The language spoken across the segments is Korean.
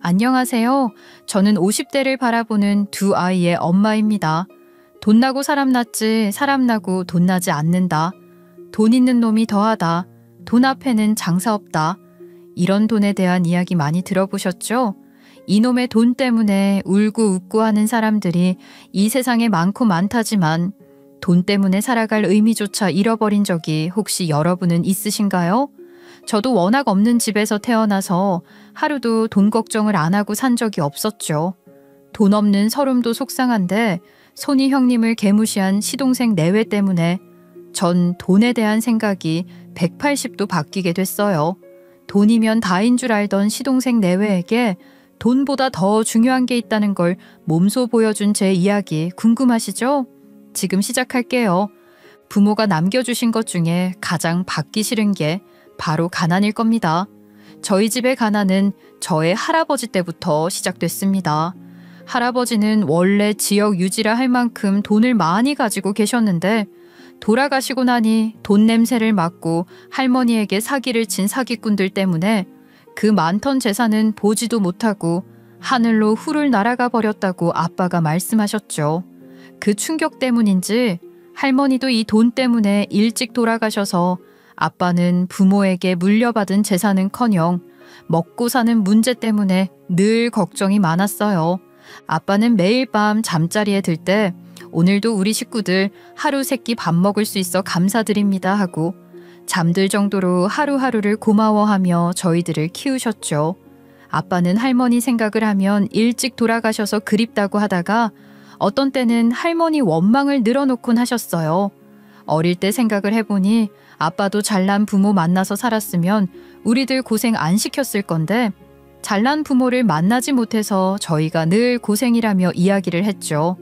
안녕하세요. 저는 50대를 바라보는 두 아이의 엄마입니다. 돈 나고 사람 났지 사람 나고 돈 나지 않는다. 돈 있는 놈이 더하다. 돈 앞에는 장사 없다. 이런 돈에 대한 이야기 많이 들어보셨죠? 이놈의 돈 때문에 울고 웃고 하는 사람들이 이 세상에 많고 많다지만 돈 때문에 살아갈 의미조차 잃어버린 적이 혹시 여러분은 있으신가요? 저도 워낙 없는 집에서 태어나서 하루도 돈 걱정을 안 하고 산 적이 없었죠. 돈 없는 서름도 속상한데 손이 형님을 개무시한 시동생 내외 때문에 전 돈에 대한 생각이 180도 바뀌게 됐어요. 돈이면 다인 줄 알던 시동생 내외에게 돈보다 더 중요한 게 있다는 걸 몸소 보여준 제 이야기 궁금하시죠? 지금 시작할게요. 부모가 남겨주신 것 중에 가장 받기 싫은 게 바로 가난일 겁니다. 저희 집의 가난은 저의 할아버지 때부터 시작됐습니다. 할아버지는 원래 지역 유지라 할 만큼 돈을 많이 가지고 계셨는데 돌아가시고 나니 돈 냄새를 맡고 할머니에게 사기를 친 사기꾼들 때문에 그 많던 재산은 보지도 못하고 하늘로 훌훌 날아가 버렸다고 아빠가 말씀하셨죠. 그 충격 때문인지 할머니도 이 돈 때문에 일찍 돌아가셔서 아빠는 부모에게 물려받은 재산은커녕 먹고 사는 문제 때문에 늘 걱정이 많았어요. 아빠는 매일 밤 잠자리에 들 때 오늘도 우리 식구들 하루 세끼 밥 먹을 수 있어 감사드립니다 하고 잠들 정도로 하루하루를 고마워하며 저희들을 키우셨죠. 아빠는 할머니 생각을 하면 일찍 돌아가셔서 그립다고 하다가 어떤 때는 할머니 원망을 늘어놓곤 하셨어요. 어릴 때 생각을 해보니 아빠도 잘난 부모 만나서 살았으면 우리들 고생 안 시켰을 건데 잘난 부모를 만나지 못해서 저희가 늘 고생이라며 이야기를 했죠.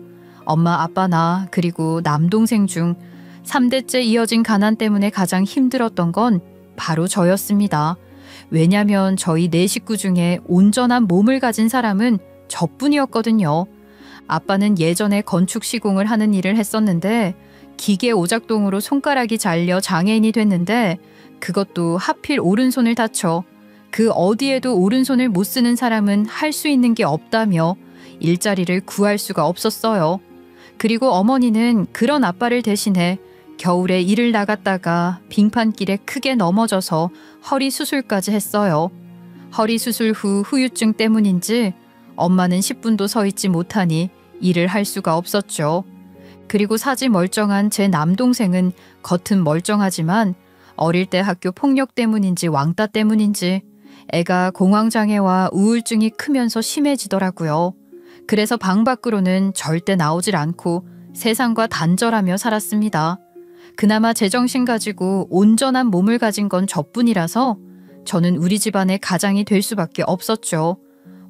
엄마, 아빠, 나 그리고 남동생 중 3대째 이어진 가난 때문에 가장 힘들었던 건 바로 저였습니다. 왜냐면 저희 네 식구 중에 온전한 몸을 가진 사람은 저뿐이었거든요. 아빠는 예전에 건축 시공을 하는 일을 했었는데 기계 오작동으로 손가락이 잘려 장애인이 됐는데 그것도 하필 오른손을 다쳐 그 어디에도 오른손을 못 쓰는 사람은 할 수 있는 게 없다며 일자리를 구할 수가 없었어요. 그리고 어머니는 그런 아빠를 대신해 겨울에 일을 나갔다가 빙판길에 크게 넘어져서 허리 수술까지 했어요. 허리 수술 후 후유증 때문인지 엄마는 10분도 서 있지 못하니 일을 할 수가 없었죠. 그리고 사지 멀쩡한 제 남동생은 겉은 멀쩡하지만 어릴 때 학교 폭력 때문인지 왕따 때문인지 애가 공황장애와 우울증이 크면서 심해지더라고요. 그래서 방 밖으로는 절대 나오질 않고 세상과 단절하며 살았습니다. 그나마 제정신 가지고 온전한 몸을 가진 건 저뿐이라서 저는 우리 집안의 가장이 될 수밖에 없었죠.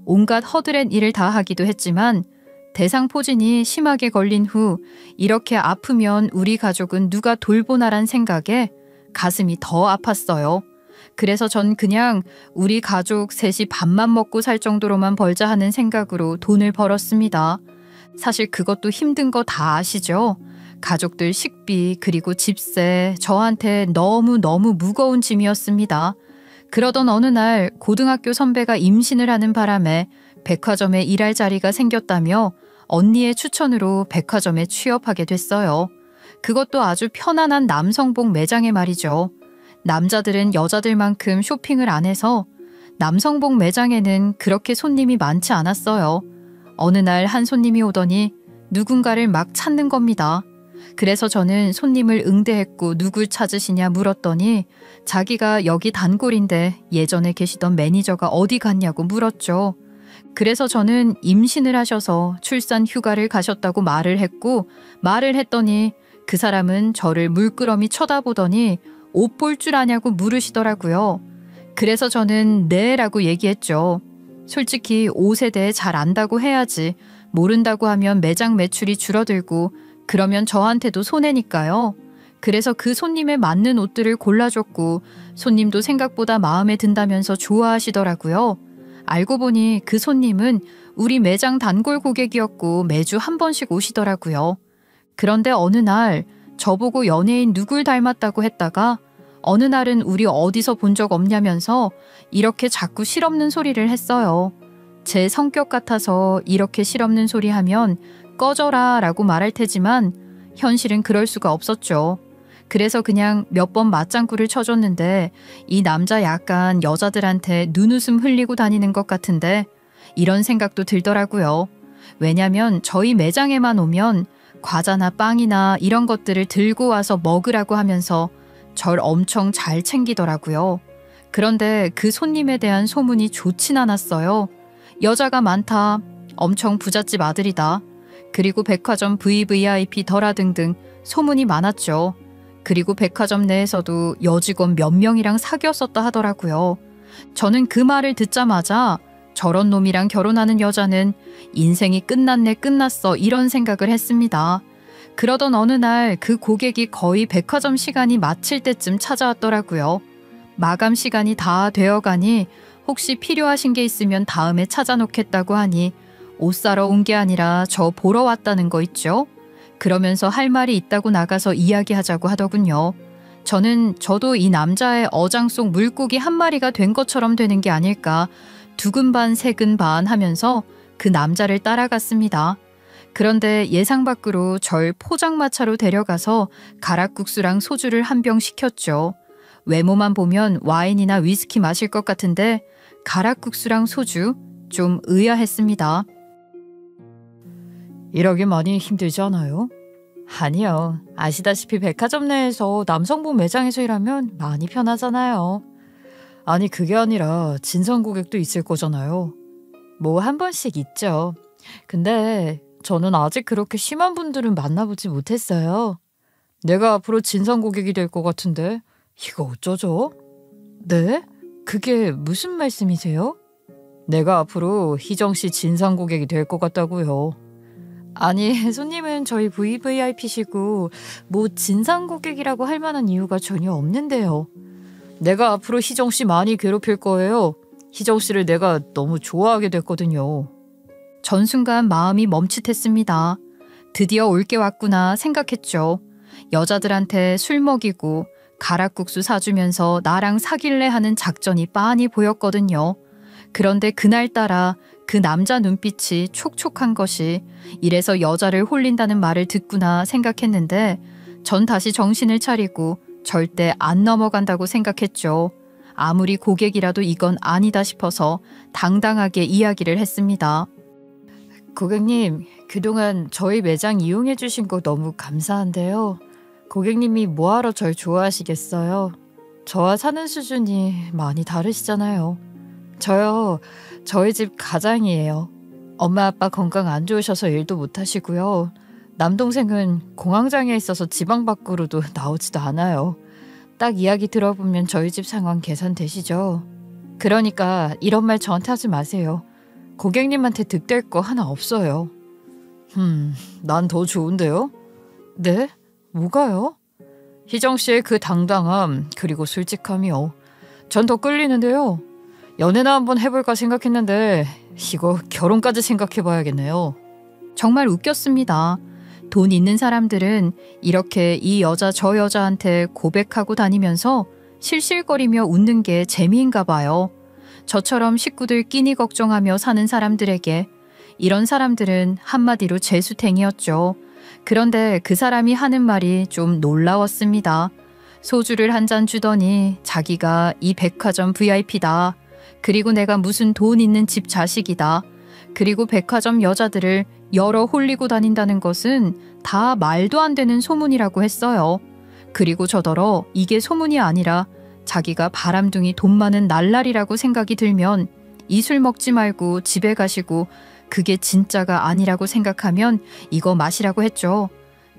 온갖 허드렛 일을 다 하기도 했지만 대상포진이 심하게 걸린 후 이렇게 아프면 우리 가족은 누가 돌보나란 생각에 가슴이 더 아팠어요. 그래서 전 그냥 우리 가족 셋이 밥만 먹고 살 정도로만 벌자 하는 생각으로 돈을 벌었습니다. 사실 그것도 힘든 거 다 아시죠? 가족들 식비 그리고 집세 저한테 너무너무 무거운 짐이었습니다. 그러던 어느 날 고등학교 선배가 임신을 하는 바람에 백화점에 일할 자리가 생겼다며 언니의 추천으로 백화점에 취업하게 됐어요. 그것도 아주 편안한 남성복 매장에 말이죠. 남자들은 여자들만큼 쇼핑을 안 해서 남성복 매장에는 그렇게 손님이 많지 않았어요. 어느 날 한 손님이 오더니 누군가를 막 찾는 겁니다. 그래서 저는 손님을 응대했고 누굴 찾으시냐 물었더니 자기가 여기 단골인데 예전에 계시던 매니저가 어디 갔냐고 물었죠. 그래서 저는 임신을 하셔서 출산 휴가를 가셨다고 말을 했고 말을 했더니 그 사람은 저를 물끄러미 쳐다보더니 옷 볼 줄 아냐고 물으시더라고요. 그래서 저는 네라고 얘기했죠. 솔직히 옷에 대해 잘 안다고 해야지 모른다고 하면 매장 매출이 줄어들고 그러면 저한테도 손해니까요. 그래서 그 손님에 맞는 옷들을 골라줬고 손님도 생각보다 마음에 든다면서 좋아하시더라고요. 알고 보니 그 손님은 우리 매장 단골 고객이었고 매주 한 번씩 오시더라고요. 그런데 어느 날 저보고 연예인 누굴 닮았다고 했다가 어느 날은 우리 어디서 본 적 없냐면서 이렇게 자꾸 실없는 소리를 했어요. 제 성격 같아서 이렇게 실없는 소리 하면 꺼져라 라고 말할 테지만 현실은 그럴 수가 없었죠. 그래서 그냥 몇 번 맞장구를 쳐줬는데 이 남자 약간 여자들한테 눈웃음 흘리고 다니는 것 같은데 이런 생각도 들더라고요. 왜냐면 저희 매장에만 오면 과자나 빵이나 이런 것들을 들고 와서 먹으라고 하면서 절 엄청 잘 챙기더라고요. 그런데 그 손님에 대한 소문이 좋진 않았어요. 여자가 많다. 엄청 부잣집 아들이다. 그리고 백화점 VVIP 더라 등등 소문이 많았죠. 그리고 백화점 내에서도 여직원 몇 명이랑 사귀었었다 하더라고요. 저는 그 말을 듣자마자 저런 놈이랑 결혼하는 여자는 인생이 끝났네 끝났어 이런 생각을 했습니다. 그러던 어느 날 그 고객이 거의 백화점 시간이 마칠 때쯤 찾아왔더라고요. 마감 시간이 다 되어가니 혹시 필요하신 게 있으면 다음에 찾아놓겠다고 하니 옷 사러 온 게 아니라 저 보러 왔다는 거 있죠? 그러면서 할 말이 있다고 나가서 이야기하자고 하더군요. 저도 이 남자의 어장 속 물고기 한 마리가 된 것처럼 되는 게 아닐까 두근 반 세근 반 하면서 그 남자를 따라갔습니다. 그런데 예상 밖으로 절 포장마차로 데려가서 가락국수랑 소주를 한 병 시켰죠. 외모만 보면 와인이나 위스키 마실 것 같은데 가락국수랑 소주 좀 의아했습니다. 일하기 많이 힘들지 않아요? 아니요. 아시다시피 백화점 내에서 남성복 매장에서 일하면 많이 편하잖아요. 아니 그게 아니라 진상 고객도 있을 거잖아요. 뭐 한 번씩 있죠. 근데 저는 아직 그렇게 심한 분들은 만나보지 못했어요. 내가 앞으로 진상 고객이 될 것 같은데 이거 어쩌죠? 네? 그게 무슨 말씀이세요? 내가 앞으로 희정씨 진상 고객이 될 것 같다고요. 아니 손님은 저희 VVIP시고 뭐 진상 고객이라고 할 만한 이유가 전혀 없는데요. 내가 앞으로 희정씨 많이 괴롭힐 거예요. 희정씨를 내가 너무 좋아하게 됐거든요. 전 순간 마음이 멈칫했습니다. 드디어 올 게 왔구나 생각했죠. 여자들한테 술 먹이고 가락국수 사주면서 나랑 사귈래 하는 작전이 빤히 보였거든요. 그런데 그날따라 그 남자 눈빛이 촉촉한 것이 이래서 여자를 홀린다는 말을 듣구나 생각했는데 전 다시 정신을 차리고 절대 안 넘어간다고 생각했죠. 아무리 고객이라도 이건 아니다 싶어서 당당하게 이야기를 했습니다. 고객님, 그동안 저희 매장 이용해 주신 거 너무 감사한데요. 고객님이 뭐하러 절 좋아하시겠어요? 저와 사는 수준이 많이 다르시잖아요. 저희 집 가장이에요. 엄마 아빠 건강 안 좋으셔서 일도 못 하시고요. 남동생은 공황장애 있어서 지방 밖으로도 나오지도 않아요. 딱 이야기 들어보면 저희 집 상황 계산되시죠? 그러니까 이런 말 저한테 하지 마세요. 고객님한테 득될 거 하나 없어요. 난 더 좋은데요? 네? 뭐가요? 희정씨의 그 당당함 그리고 솔직함이요. 전 더 끌리는데요. 연애나 한번 해볼까 생각했는데 이거 결혼까지 생각해봐야겠네요. 정말 웃겼습니다. 돈 있는 사람들은 이렇게 이 여자 저 여자한테 고백하고 다니면서 실실거리며 웃는 게 재미인가 봐요. 저처럼 식구들 끼니 걱정하며 사는 사람들에게 이런 사람들은 한마디로 재수탱이었죠. 그런데 그 사람이 하는 말이 좀 놀라웠습니다. 소주를 한 잔 주더니 자기가 이 백화점 VIP다. 그리고 내가 무슨 돈 있는 집 자식이다. 그리고 백화점 여자들을 여러 홀리고 다닌다는 것은 다 말도 안 되는 소문이라고 했어요. 그리고 저더러 이게 소문이 아니라 자기가 바람둥이 돈 많은 날라리라고 생각이 들면 이 술 먹지 말고 집에 가시고 그게 진짜가 아니라고 생각하면 이거 마시라고 했죠.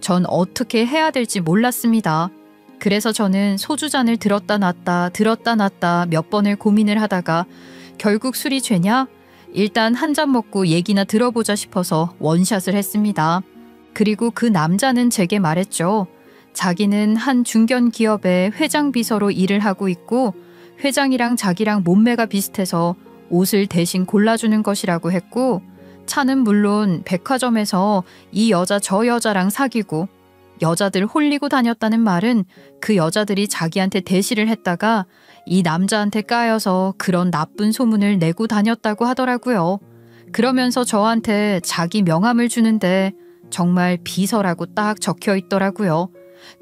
전 어떻게 해야 될지 몰랐습니다. 그래서 저는 소주잔을 들었다 놨다 몇 번을 고민을 하다가 결국 술이 죄냐? 일단 한 잔 먹고 얘기나 들어보자 싶어서 원샷을 했습니다. 그리고 그 남자는 제게 말했죠. 자기는 한 중견 기업의 회장 비서로 일을 하고 있고 회장이랑 자기랑 몸매가 비슷해서 옷을 대신 골라주는 것이라고 했고 차는 물론 백화점에서 이 여자 저 여자랑 사귀고 여자들 홀리고 다녔다는 말은 그 여자들이 자기한테 대시를 했다가 이 남자한테 까여서 그런 나쁜 소문을 내고 다녔다고 하더라고요. 그러면서 저한테 자기 명함을 주는데 정말 비서라고 딱 적혀 있더라고요.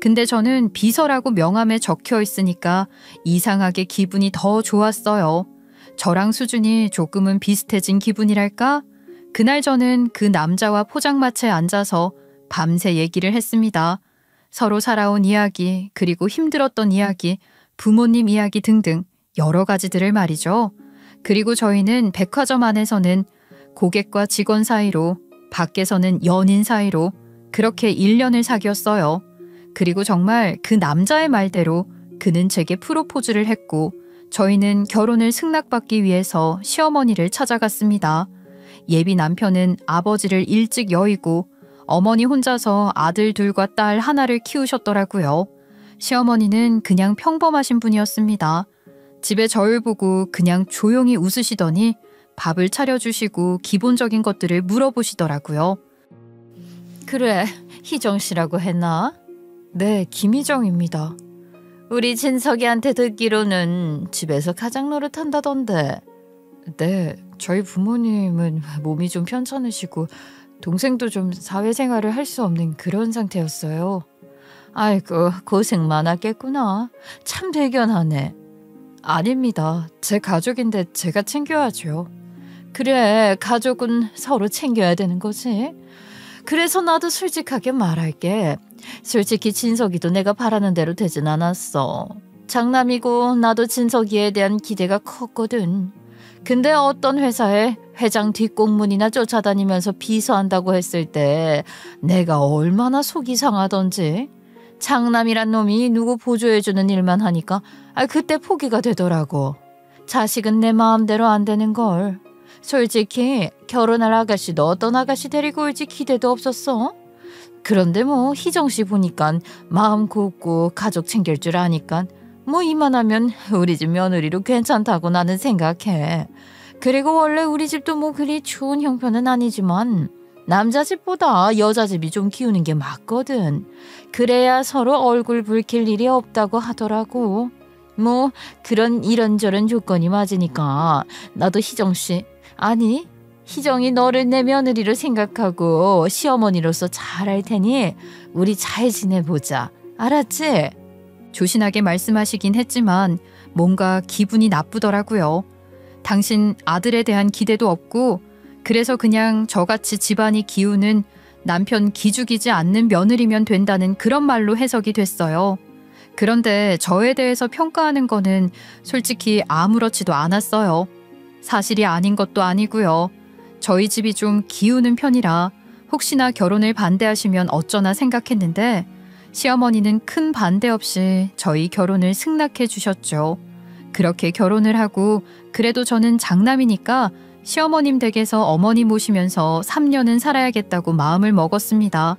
근데 저는 비서라고 명함에 적혀 있으니까 이상하게 기분이 더 좋았어요. 저랑 수준이 조금은 비슷해진 기분이랄까? 그날 저는 그 남자와 포장마차에 앉아서 밤새 얘기를 했습니다. 서로 살아온 이야기, 그리고 힘들었던 이야기, 부모님 이야기 등등 여러 가지들을 말이죠. 그리고 저희는 백화점 안에서는 고객과 직원 사이로, 밖에서는 연인 사이로 그렇게 1년을 사귀었어요. 그리고 정말 그 남자의 말대로 그는 제게 프로포즈를 했고 저희는 결혼을 승낙받기 위해서 시어머니를 찾아갔습니다. 예비 남편은 아버지를 일찍 여의고 어머니 혼자서 아들 둘과 딸 하나를 키우셨더라고요. 시어머니는 그냥 평범하신 분이었습니다. 집에 저를 보고 그냥 조용히 웃으시더니 밥을 차려주시고 기본적인 것들을 물어보시더라고요. 그래, 희정 씨라고 했나? 네, 김희정입니다. 우리 진석이한테 듣기로는 집에서 가장 노릇한다던데. 네, 저희 부모님은 몸이 좀 편찮으시고 동생도 좀 사회생활을 할 수 없는 그런 상태였어요. 아이고, 고생 많았겠구나. 참 대견하네. 아닙니다. 제 가족인데 제가 챙겨야죠. 그래, 가족은 서로 챙겨야 되는 거지. 그래서 나도 솔직하게 말할게. 솔직히 진석이도 내가 바라는 대로 되진 않았어. 장남이고 나도 진석이에 대한 기대가 컸거든. 근데 어떤 회사에 회장 뒷공문이나 쫓아다니면서 비서한다고 했을 때 내가 얼마나 속이 상하던지. 장남이란 놈이 누구 보조해주는 일만 하니까 그때 포기가 되더라고. 자식은 내 마음대로 안 되는 걸. 솔직히 결혼할 아가씨도 어떤 아가씨 데리고 올지 기대도 없었어. 그런데 뭐 희정씨 보니까 마음 곱고 가족 챙길 줄 아니까 뭐 이만하면 우리 집 며느리로 괜찮다고 나는 생각해. 그리고 원래 우리 집도 뭐 그리 좋은 형편은 아니지만 남자 집보다 여자 집이 좀 키우는 게 맞거든. 그래야 서로 얼굴 붉힐 일이 없다고 하더라고. 뭐 그런 이런저런 조건이 맞으니까 나도 희정씨, 아니 희정이 너를 내 며느리로 생각하고 시어머니로서 잘할 테니 우리 잘 지내보자. 알았지? 조신하게 말씀하시긴 했지만 뭔가 기분이 나쁘더라고요. 당신 아들에 대한 기대도 없고 그래서 그냥 저같이 집안이 기우는 남편 기죽이지 않는 며느리면 된다는 그런 말로 해석이 됐어요. 그런데 저에 대해서 평가하는 거는 솔직히 아무렇지도 않았어요. 사실이 아닌 것도 아니고요. 저희 집이 좀 기우는 편이라 혹시나 결혼을 반대하시면 어쩌나 생각했는데 시어머니는 큰 반대 없이 저희 결혼을 승낙해 주셨죠. 그렇게 결혼을 하고 그래도 저는 장남이니까 시어머님 댁에서 어머니 모시면서 3년은 살아야겠다고 마음을 먹었습니다.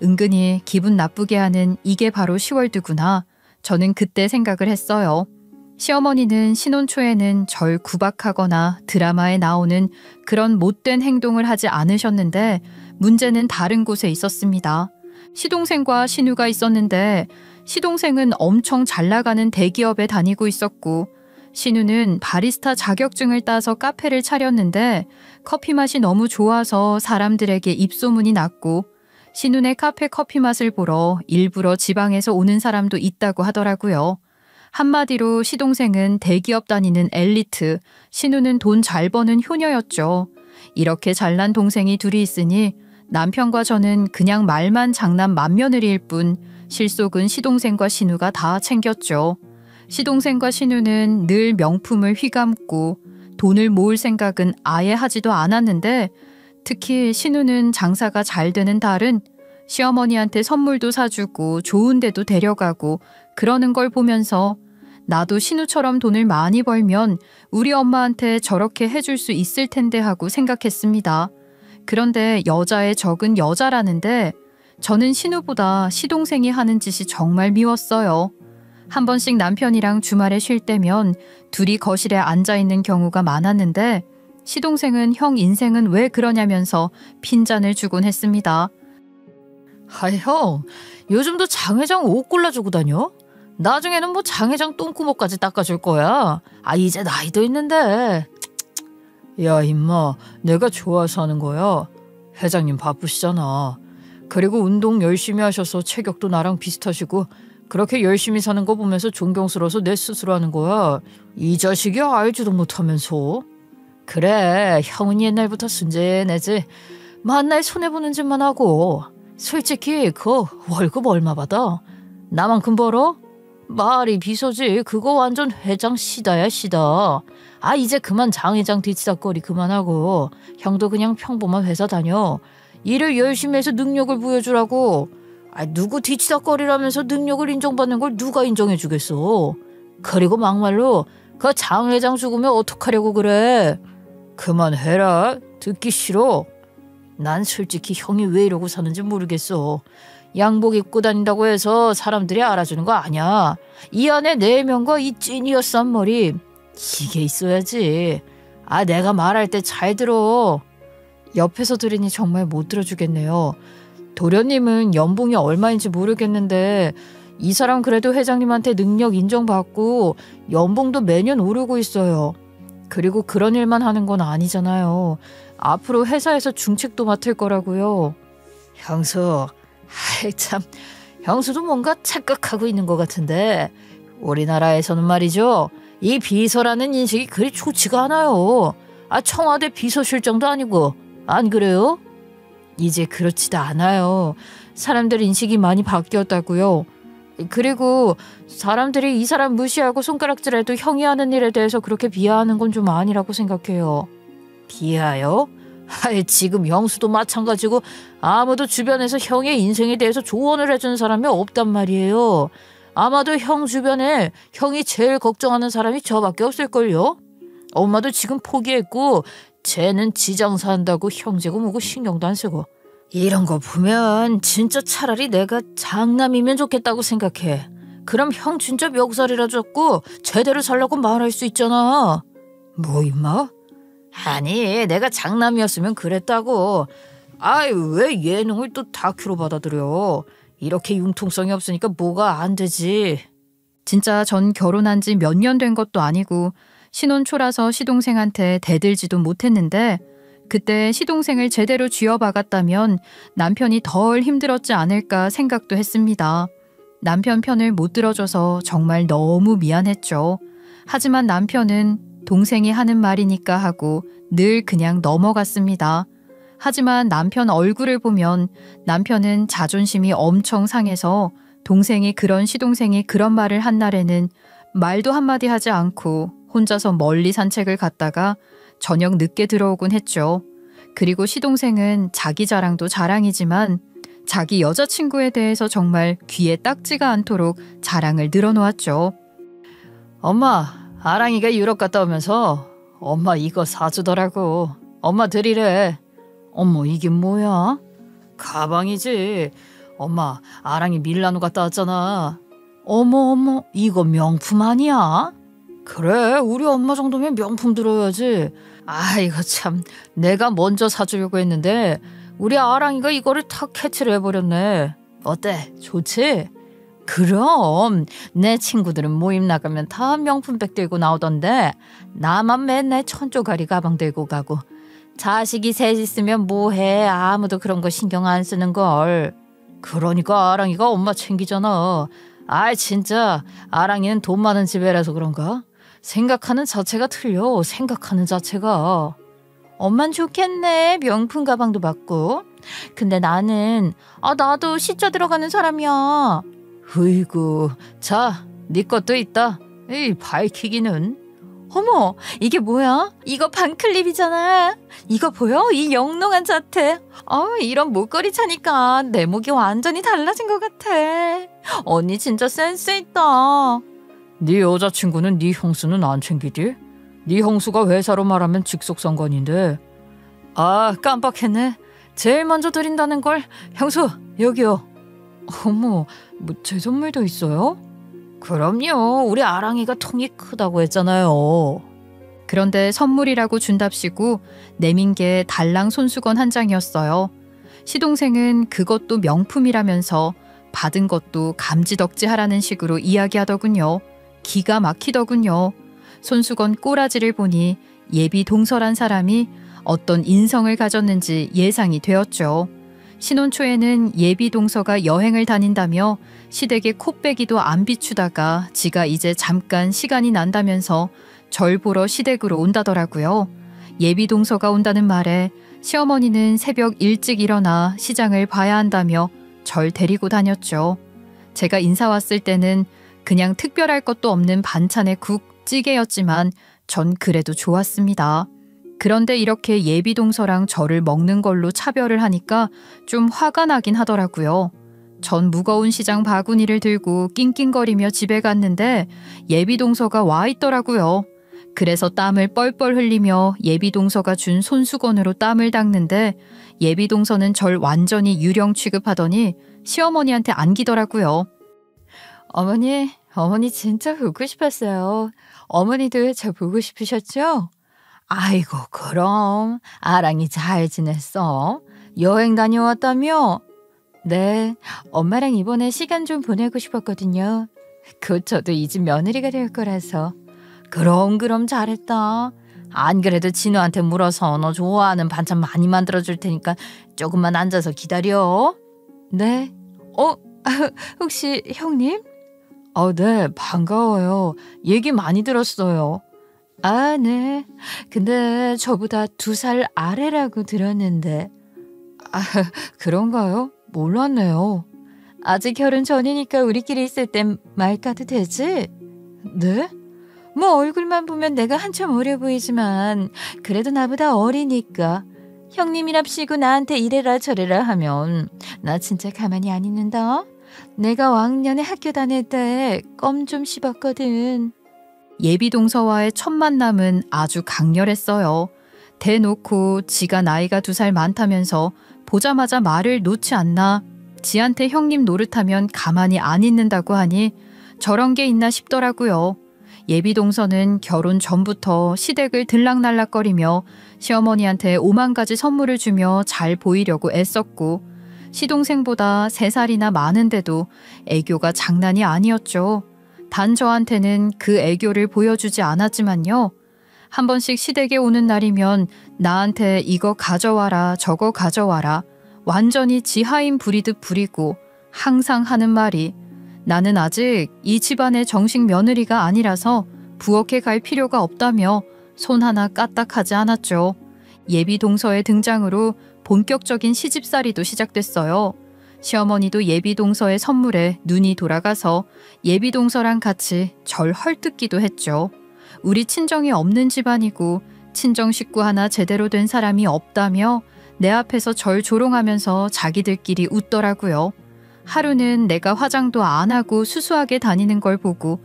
은근히 기분 나쁘게 하는 이게 바로 10월드구나. 저는 그때 생각을 했어요. 시어머니는 신혼 초에는 절 구박하거나 드라마에 나오는 그런 못된 행동을 하지 않으셨는데 문제는 다른 곳에 있었습니다. 시동생과 신우가 있었는데 시동생은 엄청 잘 나가는 대기업에 다니고 있었고 신우는 바리스타 자격증을 따서 카페를 차렸는데 커피 맛이 너무 좋아서 사람들에게 입소문이 났고 신우네 카페 커피 맛을 보러 일부러 지방에서 오는 사람도 있다고 하더라고요. 한마디로 시동생은 대기업 다니는 엘리트, 신우는 돈 잘 버는 효녀였죠. 이렇게 잘난 동생이 둘이 있으니 남편과 저는 그냥 말만 장남 맏며느리일 뿐 실속은 시동생과 신우가 다 챙겼죠. 시동생과 신우는 늘 명품을 휘감고 돈을 모을 생각은 아예 하지도 않았는데 특히 신우는 장사가 잘 되는 달은 시어머니한테 선물도 사주고 좋은 데도 데려가고 그러는 걸 보면서 나도 신우처럼 돈을 많이 벌면 우리 엄마한테 저렇게 해줄 수 있을 텐데 하고 생각했습니다. 그런데 여자의 적은 여자라는데 저는 신우보다 시동생이 하는 짓이 정말 미웠어요. 한 번씩 남편이랑 주말에 쉴 때면 둘이 거실에 앉아있는 경우가 많았는데 시동생은 형 인생은 왜 그러냐면서 핀잔을 주곤 했습니다. 형, 요즘도 장 회장 옷 골라주고 다녀? 나중에는 뭐 장 회장 똥구멍까지 닦아줄 거야. 이제 나이도 있는데. 야 임마, 내가 좋아서 하는 거야. 회장님 바쁘시잖아. 그리고 운동 열심히 하셔서 체격도 나랑 비슷하시고 그렇게 열심히 사는 거 보면서 존경스러워서 내 스스로 하는 거야. 이 자식이 알지도 못하면서. 그래, 형은 옛날부터 순진해지. 만날 손해보는 짓만 하고. 솔직히 그 월급 얼마 받아? 나만큼 벌어? 말이 비서지. 그거 완전 회장 시다야 시다. 아, 이제 그만 장 회장 뒤치다거리 그만하고 형도 그냥 평범한 회사 다녀. 일을 열심히 해서 능력을 보여주라고. 아, 누구 뒤치다거리라면서 능력을 인정받는 걸 누가 인정해주겠어. 그리고 막말로 그 장 회장 죽으면 어떡하려고 그래. 그만해라. 듣기 싫어. 난 솔직히 형이 왜 이러고 사는지 모르겠어. 양복 입고 다닌다고 해서 사람들이 알아주는 거 아니야. 이 안에 내면과 이 찐이어스 한 머리, 이게 있어야지. 아, 내가 말할 때 잘 들어. 옆에서 들으니 정말 못 들어주겠네요. 도련님은 연봉이 얼마인지 모르겠는데 이 사람 그래도 회장님한테 능력 인정받고 연봉도 매년 오르고 있어요. 그리고 그런 일만 하는 건 아니잖아요. 앞으로 회사에서 중책도 맡을 거라고요. 형수, 아이 참, 형수도 뭔가 착각하고 있는 것 같은데 우리나라에서는 말이죠. 이 비서라는 인식이 그리 좋지가 않아요. 아, 청와대 비서실장도 아니고. 안 그래요? 이제 그렇지도 않아요. 사람들 인식이 많이 바뀌었다고요. 그리고 사람들이 이 사람 무시하고 손가락질해도 형이 하는 일에 대해서 그렇게 비하하는 건 좀 아니라고 생각해요. 비하요? 아이, 지금 형수도 마찬가지고 아무도 주변에서 형의 인생에 대해서 조언을 해주는 사람이 없단 말이에요. 아마도 형 주변에 형이 제일 걱정하는 사람이 저밖에 없을걸요. 엄마도 지금 포기했고 쟤는 지장사 한다고 형제고 뭐고 신경도 안 쓰고. 이런 거 보면 진짜 차라리 내가 장남이면 좋겠다고 생각해. 그럼 형 진짜 멱살이라 줬고 제대로 살라고 말할 수 있잖아. 뭐 임마? 아니, 내가 장남이었으면 그랬다고. 아이, 왜 예능을 또 다큐로 받아들여. 이렇게 융통성이 없으니까 뭐가 안 되지. 진짜 전 결혼한 지 몇 년 된 것도 아니고 신혼 초라서 시동생한테 대들지도 못했는데 그때 시동생을 제대로 쥐어박았다면 남편이 덜 힘들었지 않을까 생각도 했습니다. 남편 편을 못 들어줘서 정말 너무 미안했죠. 하지만 남편은 동생이 하는 말이니까 하고 늘 그냥 넘어갔습니다. 하지만 남편 얼굴을 보면 남편은 자존심이 엄청 상해서 동생이 그런 시동생이 그런 말을 한 날에는 말도 한마디 하지 않고 혼자서 멀리 산책을 갔다가 저녁 늦게 들어오곤 했죠. 그리고 시동생은 자기 자랑도 자랑이지만 자기 여자친구에 대해서 정말 귀에 딱지가 않도록 자랑을 늘어놓았죠. 엄마, 아랑이가 유럽 갔다 오면서 엄마 이거 사주더라고. 엄마 드리래. 어머, 이게 뭐야? 가방이지. 엄마, 아랑이 밀라노 갔다 왔잖아. 어머, 이거 명품 아니야? 그래, 우리 엄마 정도면 명품 들어야지. 아, 이거 참, 내가 먼저 사주려고 했는데 우리 아랑이가 이거를 탁 캐치를 해버렸네. 어때? 좋지? 그럼 내 친구들은 모임 나가면 다 명품백 들고 나오던데 나만 맨날 천조가리 가방 들고 가고. 자식이 셋 있으면 뭐해. 아무도 그런 거 신경 안 쓰는 걸. 그러니까 아랑이가 엄마 챙기잖아. 아, 진짜 아랑이는 돈 많은 집애라서 그런가? 생각하는 자체가 틀려. 생각하는 자체가. 엄만 좋겠네. 명품 가방도 받고. 근데 나는 나도 시자 들어가는 사람이야. 으이구, 자, 네 것도 있다. 이 밝히기는. 어머, 이게 뭐야? 이거 반클립이잖아. 이거 보여? 이 영롱한 자태. 이런 목걸이 차니까 내 목이 완전히 달라진 것 같아. 언니 진짜 센스 있다. 네 여자친구는 네 형수는 안 챙기지? 네 형수가 회사로 말하면 직속상관인데. 아, 깜빡했네. 제일 먼저 드린다는 걸. 형수, 여기요. 어머, 뭐 제 선물도 있어요? 그럼요. 우리 아랑이가 통이 크다고 했잖아요. 그런데 선물이라고 준답시고 내민 게 달랑 손수건 한 장이었어요. 시동생은 그것도 명품이라면서 받은 것도 감지덕지하라는 식으로 이야기하더군요. 기가 막히더군요. 손수건 꼬라지를 보니 예비 동서란 사람이 어떤 인성을 가졌는지 예상이 되었죠. 신혼 초에는 예비 동서가 여행을 다닌다며 시댁에 코빼기도 안 비추다가 지가 이제 잠깐 시간이 난다면서 절 보러 시댁으로 온다더라고요. 예비 동서가 온다는 말에 시어머니는 새벽 일찍 일어나 시장을 봐야 한다며 절 데리고 다녔죠. 제가 인사 왔을 때는 그냥 특별할 것도 없는 반찬에 국, 찌개였지만 전 그래도 좋았습니다. 그런데 이렇게 예비 동서랑 저를 먹는 걸로 차별을 하니까 좀 화가 나긴 하더라고요. 전 무거운 시장 바구니를 들고 낑낑거리며 집에 갔는데 예비 동서가 와 있더라고요. 그래서 땀을 뻘뻘 흘리며 예비 동서가 준 손수건으로 땀을 닦는데 예비 동서는 절 완전히 유령 취급하더니 시어머니한테 안기더라고요. 어머니 진짜 보고 싶었어요. 어머니도 저 보고 싶으셨죠? 아이고 그럼 아랑이 잘 지냈어? 여행 다녀왔다며? 네, 엄마랑 이번에 시간 좀 보내고 싶었거든요. 곧 저도 이 집 며느리가 될 거라서. 그럼 잘했다. 안 그래도 진우한테 물어서 너 좋아하는 반찬 많이 만들어줄 테니까 조금만 앉아서 기다려. 네. 혹시 형님? 네, 반가워요. 얘기 많이 들었어요. 아, 네. 근데 저보다 2살 아래라고 들었는데. 아, 그런가요? 몰랐네요. 아직 결혼 전이니까 우리끼리 있을 땐 말 까도 되지? 네? 뭐 얼굴만 보면 내가 한참 어려 보이지만 그래도 나보다 어리니까 형님이랍시고 나한테 이래라 저래라 하면 나 진짜 가만히 안 있는다. 내가 왕년에 학교 다닐 때 껌 좀 씹었거든. 예비 동서와의 첫 만남은 아주 강렬했어요. 대놓고 지가 나이가 2살 많다면서 보자마자 말을 놓지 않나 지한테 형님 노릇하면 가만히 안 있는다고 하니 저런 게 있나 싶더라고요. 예비 동서는 결혼 전부터 시댁을 들락날락거리며 시어머니한테 5만 가지 선물을 주며 잘 보이려고 애썼고 시동생보다 3살이나 많은데도 애교가 장난이 아니었죠. 단 저한테는 그 애교를 보여주지 않았지만요. 한 번씩 시댁에 오는 날이면 나한테 이거 가져와라 저거 가져와라 완전히 지하인 부리듯 부리고 항상 하는 말이 나는 아직 이 집안의 정식 며느리가 아니라서 부엌에 갈 필요가 없다며 손 하나 까딱하지 않았죠. 예비 동서의 등장으로 본격적인 시집살이도 시작됐어요. 시어머니도 예비 동서의 선물에 눈이 돌아가서 예비 동서랑 같이 절 헐뜯기도 했죠. 우리 친정이 없는 집안이고 친정 식구 하나 제대로 된 사람이 없다며 내 앞에서 절 조롱하면서 자기들끼리 웃더라고요. 하루는 내가 화장도 안 하고 수수하게 다니는 걸 보고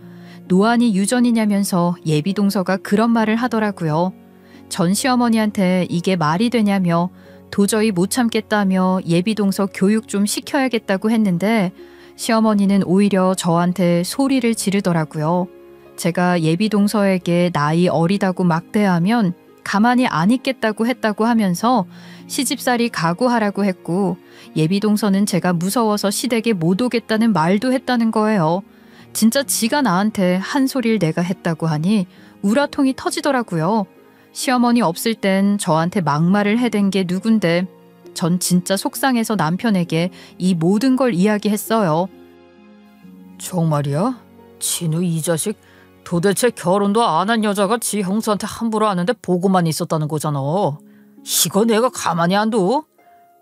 노안이 유전이냐면서 예비 동서가 그런 말을 하더라고요. 전 시어머니한테 이게 말이 되냐며 도저히 못 참겠다며 예비 동서 교육 좀 시켜야겠다고 했는데 시어머니는 오히려 저한테 소리를 지르더라고요. 제가 예비 동서에게 나이 어리다고 막대하면 가만히 안 있겠다고 했다고 하면서 시집살이 각오하라고 했고 예비 동서는 제가 무서워서 시댁에 못 오겠다는 말도 했다는 거예요. 진짜 지가 나한테 한 소리를 내가 했다고 하니 우라통이 터지더라고요. 시어머니 없을 땐 저한테 막말을 해댄 게 누군데 전 진짜 속상해서 남편에게 이 모든 걸 이야기했어요. 정말이야? 진우 이 자식 도대체 결혼도 안 한 여자가 지 형수한테 함부로 하는데 보고만 있었다는 거잖아. 이거 내가 가만히 안 둬?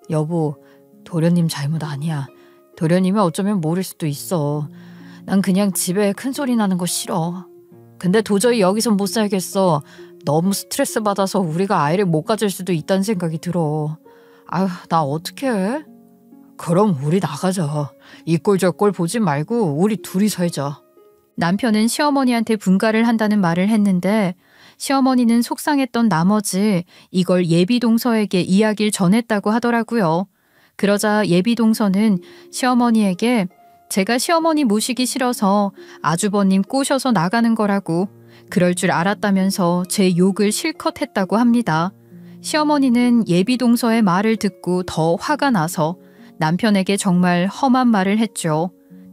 여보, 도련님 잘못 아니야. 도련님이 어쩌면 모를 수도 있어. 난 그냥 집에 큰 소리 나는 거 싫어. 근데 도저히 여기선 못 살겠어. 너무 스트레스 받아서 우리가 아이를 못 가질 수도 있다는 생각이 들어. 아휴, 나 어떡해? 그럼 우리 나가자. 이 꼴 저 꼴 보지 말고 우리 둘이 살자. 남편은 시어머니한테 분가를 한다는 말을 했는데 시어머니는 속상했던 나머지 이걸 예비 동서에게 이야기를 전했다고 하더라고요. 그러자 예비 동서는 시어머니에게 제가 시어머니 모시기 싫어서 아주버님 꼬셔서 나가는 거라고 그럴 줄 알았다면서 제 욕을 실컷 했다고 합니다. 시어머니는 예비 동서의 말을 듣고 더 화가 나서 남편에게 정말 험한 말을 했죠.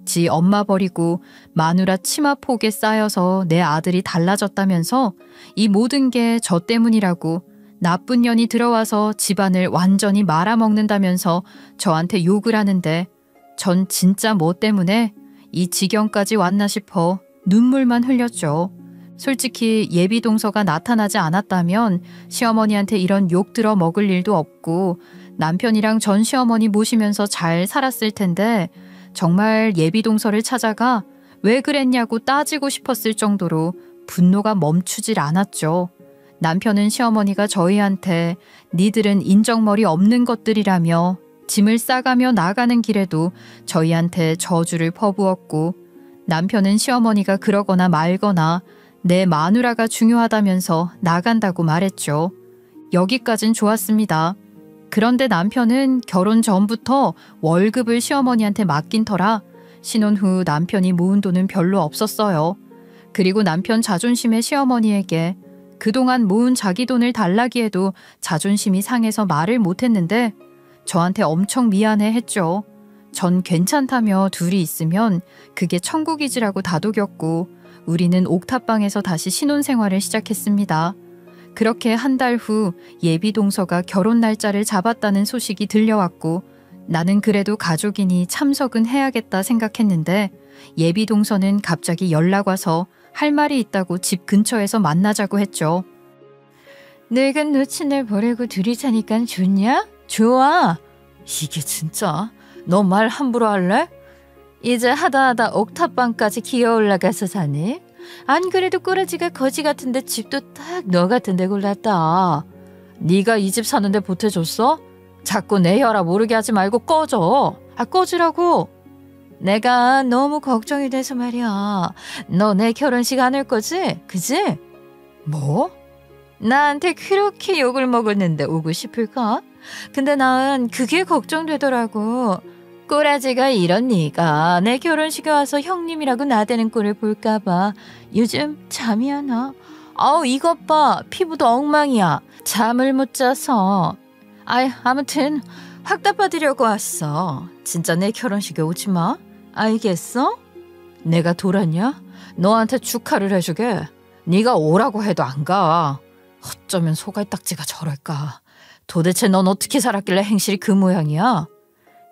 지 엄마 버리고 마누라 치마 폭에 쌓여서 내 아들이 달라졌다면서 이 모든 게 저 때문이라고 나쁜 년이 들어와서 집안을 완전히 말아먹는다면서 저한테 욕을 하는데 전 진짜 뭐 때문에 이 지경까지 왔나 싶어 눈물만 흘렸죠. 솔직히 예비 동서가 나타나지 않았다면 시어머니한테 이런 욕 들어 먹을 일도 없고 남편이랑 전 시어머니 모시면서 잘 살았을 텐데 정말 예비 동서를 찾아가 왜 그랬냐고 따지고 싶었을 정도로 분노가 멈추질 않았죠. 남편은 시어머니가 저희한테 니들은 인정머리 없는 것들이라며 짐을 싸가며 나가는 길에도 저희한테 저주를 퍼부었고 남편은 시어머니가 그러거나 말거나 내 마누라가 중요하다면서 나간다고 말했죠. 여기까진 좋았습니다. 그런데 남편은 결혼 전부터 월급을 시어머니한테 맡긴 터라 신혼 후 남편이 모은 돈은 별로 없었어요. 그리고 남편 자존심에 시어머니에게 그동안 모은 자기 돈을 달라기에도 자존심이 상해서 말을 못했는데 저한테 엄청 미안해 했죠. 전 괜찮다며 둘이 있으면 그게 천국이지라고 다독였고 우리는 옥탑방에서 다시 신혼생활을 시작했습니다. 그렇게 한 달 후 예비 동서가 결혼 날짜를 잡았다는 소식이 들려왔고 나는 그래도 가족이니 참석은 해야겠다 생각했는데 예비 동서는 갑자기 연락 와서 할 말이 있다고 집 근처에서 만나자고 했죠. 늙은 노친을 보내고 둘이 사니까 좋냐? 좋아. 이게 진짜 너 말 함부로 할래? 이제 하다하다 옥탑방까지 기어 올라가서 사니? 안 그래도 꼬라지가 거지 같은데 집도 딱 너 같은데 골랐다. 네가 이 집 사는데 보태줬어? 자꾸 내 혈압 오르게 하지 말고 꺼져. 꺼지라고. 내가 너무 걱정이 돼서 말이야. 너 내 결혼식 안 올 거지? 그지? 뭐? 나한테 그렇게 욕을 먹었는데 오고 싶을까? 근데 난 그게 걱정되더라고. 꼬라지가 이런 네가 내 결혼식에 와서 형님이라고 나대는 꼴을 볼까 봐 요즘 잠이 안 와. 아우 이것 봐. 피부도 엉망이야. 잠을 못 자서. 아무튼 확답받으려고 왔어. 진짜 내 결혼식에 오지 마. 알겠어? 내가 돌았냐? 너한테 축하를 해주게. 네가 오라고 해도 안 가. 어쩌면 소갈딱지가 저럴까. 도대체 넌 어떻게 살았길래 행실이 그 모양이야?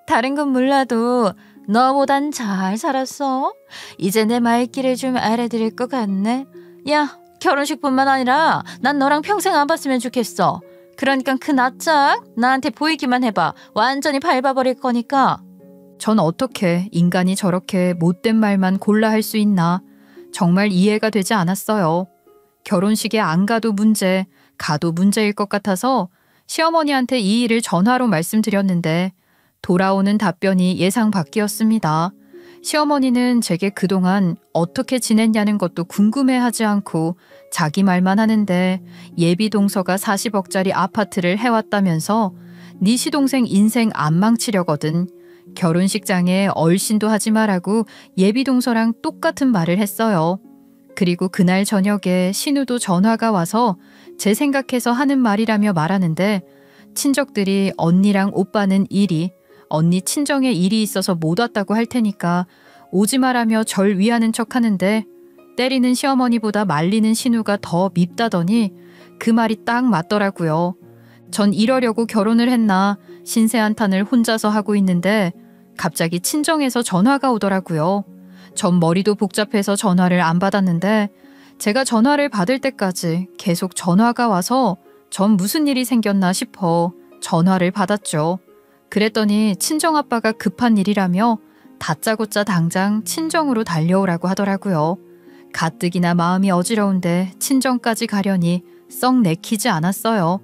다른 건 몰라도 너보단 잘 살았어. 이제 내 말귀를 좀 알아들을 것 같네. 야, 결혼식뿐만 아니라 난 너랑 평생 안 봤으면 좋겠어. 그러니까 그 낯짝 나한테 보이기만 해봐. 완전히 밟아버릴 거니까. 전 어떻게 인간이 저렇게 못된 말만 골라 할 수 있나. 정말 이해가 되지 않았어요. 결혼식에 안 가도 문제, 가도 문제일 것 같아서 시어머니한테 이 일을 전화로 말씀드렸는데 돌아오는 답변이 예상 밖이었습니다. 시어머니는 제게 그동안 어떻게 지냈냐는 것도 궁금해하지 않고 자기 말만 하는데 예비 동서가 40억짜리 아파트를 해왔다면서 네 시동생 인생 안 망치려거든. 결혼식장에 얼씬도 하지 말라고 예비 동서랑 똑같은 말을 했어요. 그리고 그날 저녁에 신우도 전화가 와서 제 생각해서 하는 말이라며 말하는데 친척들이 언니랑 오빠는 일이 언니 친정에 일이 있어서 못 왔다고 할 테니까 오지 말라며 절 위하는 척 하는데 때리는 시어머니보다 말리는 신우가 더 밉다더니 그 말이 딱 맞더라고요. 전 이러려고 결혼을 했나 신세 한탄을 혼자서 하고 있는데 갑자기 친정에서 전화가 오더라고요. 전 머리도 복잡해서 전화를 안 받았는데 제가 전화를 받을 때까지 계속 전화가 와서 전 무슨 일이 생겼나 싶어 전화를 받았죠. 그랬더니 친정아빠가 급한 일이라며 다짜고짜 당장 친정으로 달려오라고 하더라고요. 가뜩이나 마음이 어지러운데 친정까지 가려니 썩 내키지 않았어요.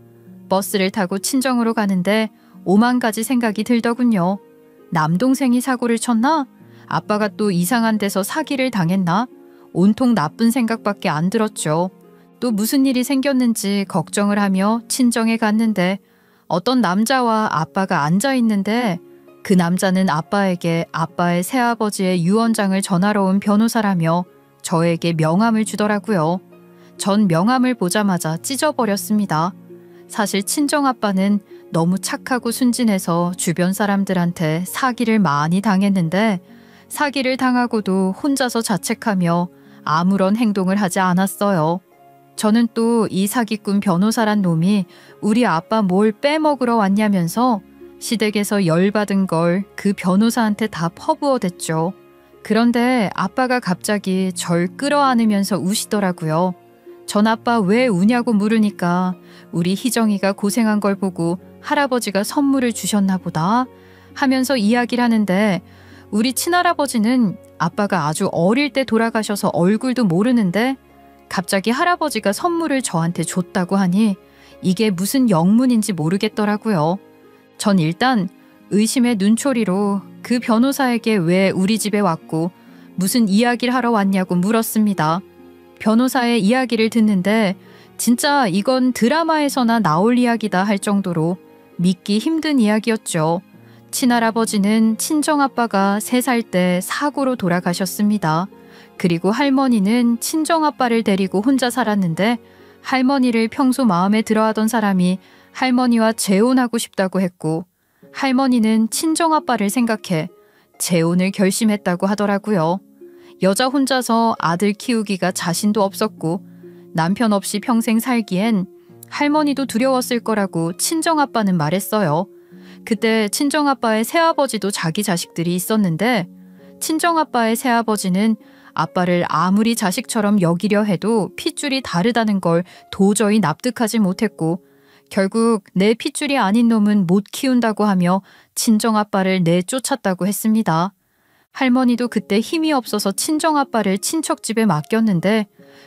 버스를 타고 친정으로 가는데 오만 가지 생각이 들더군요. 남동생이 사고를 쳤나? 아빠가 또 이상한 데서 사기를 당했나? 온통 나쁜 생각밖에 안 들었죠. 또 무슨 일이 생겼는지 걱정을 하며 친정에 갔는데 어떤 남자와 아빠가 앉아 있는데 그 남자는 아빠에게 아빠의 새아버지의 유언장을 전하러 온 변호사라며 저에게 명함을 주더라고요. 전 명함을 보자마자 찢어버렸습니다. 사실 친정아빠는 너무 착하고 순진해서 주변 사람들한테 사기를 많이 당했는데 사기를 당하고도 혼자서 자책하며 아무런 행동을 하지 않았어요. 저는 또 이 사기꾼 변호사란 놈이 우리 아빠 뭘 빼먹으러 왔냐면서 시댁에서 열받은 걸 그 변호사한테 다 퍼부어댔죠. 그런데 아빠가 갑자기 절 끌어안으면서 우시더라고요. 전 아빠 왜 우냐고 물으니까 우리 희정이가 고생한 걸 보고 할아버지가 선물을 주셨나 보다 하면서 이야기를 하는데, 우리 친할아버지는 아빠가 아주 어릴 때 돌아가셔서 얼굴도 모르는데 갑자기 할아버지가 선물을 저한테 줬다고 하니 이게 무슨 영문인지 모르겠더라고요. 전 일단 의심의 눈초리로 그 변호사에게 왜 우리 집에 왔고 무슨 이야기를 하러 왔냐고 물었습니다. 변호사의 이야기를 듣는데 진짜 이건 드라마에서나 나올 이야기다 할 정도로 믿기 힘든 이야기였죠. 친할아버지는 친정아빠가 3살 때 사고로 돌아가셨습니다. 그리고 할머니는 친정아빠를 데리고 혼자 살았는데 할머니를 평소 마음에 들어하던 사람이 할머니와 재혼하고 싶다고 했고, 할머니는 친정아빠를 생각해 재혼을 결심했다고 하더라고요. 여자 혼자서 아들 키우기가 자신도 없었고 남편 없이 평생 살기엔 할머니도 두려웠을 거라고 친정아빠는 말했어요. 그때 친정아빠의 새아버지도 자기 자식들이 있었는데 친정아빠의 새아버지는 아빠를 아무리 자식처럼 여기려 해도 핏줄이 다르다는 걸 도저히 납득하지 못했고 결국 내 핏줄이 아닌 놈은 못 키운다고 하며 친정아빠를 내쫓았다고 했습니다. 할머니도 그때 힘이 없어서 친정아빠를 친척집에 맡겼는데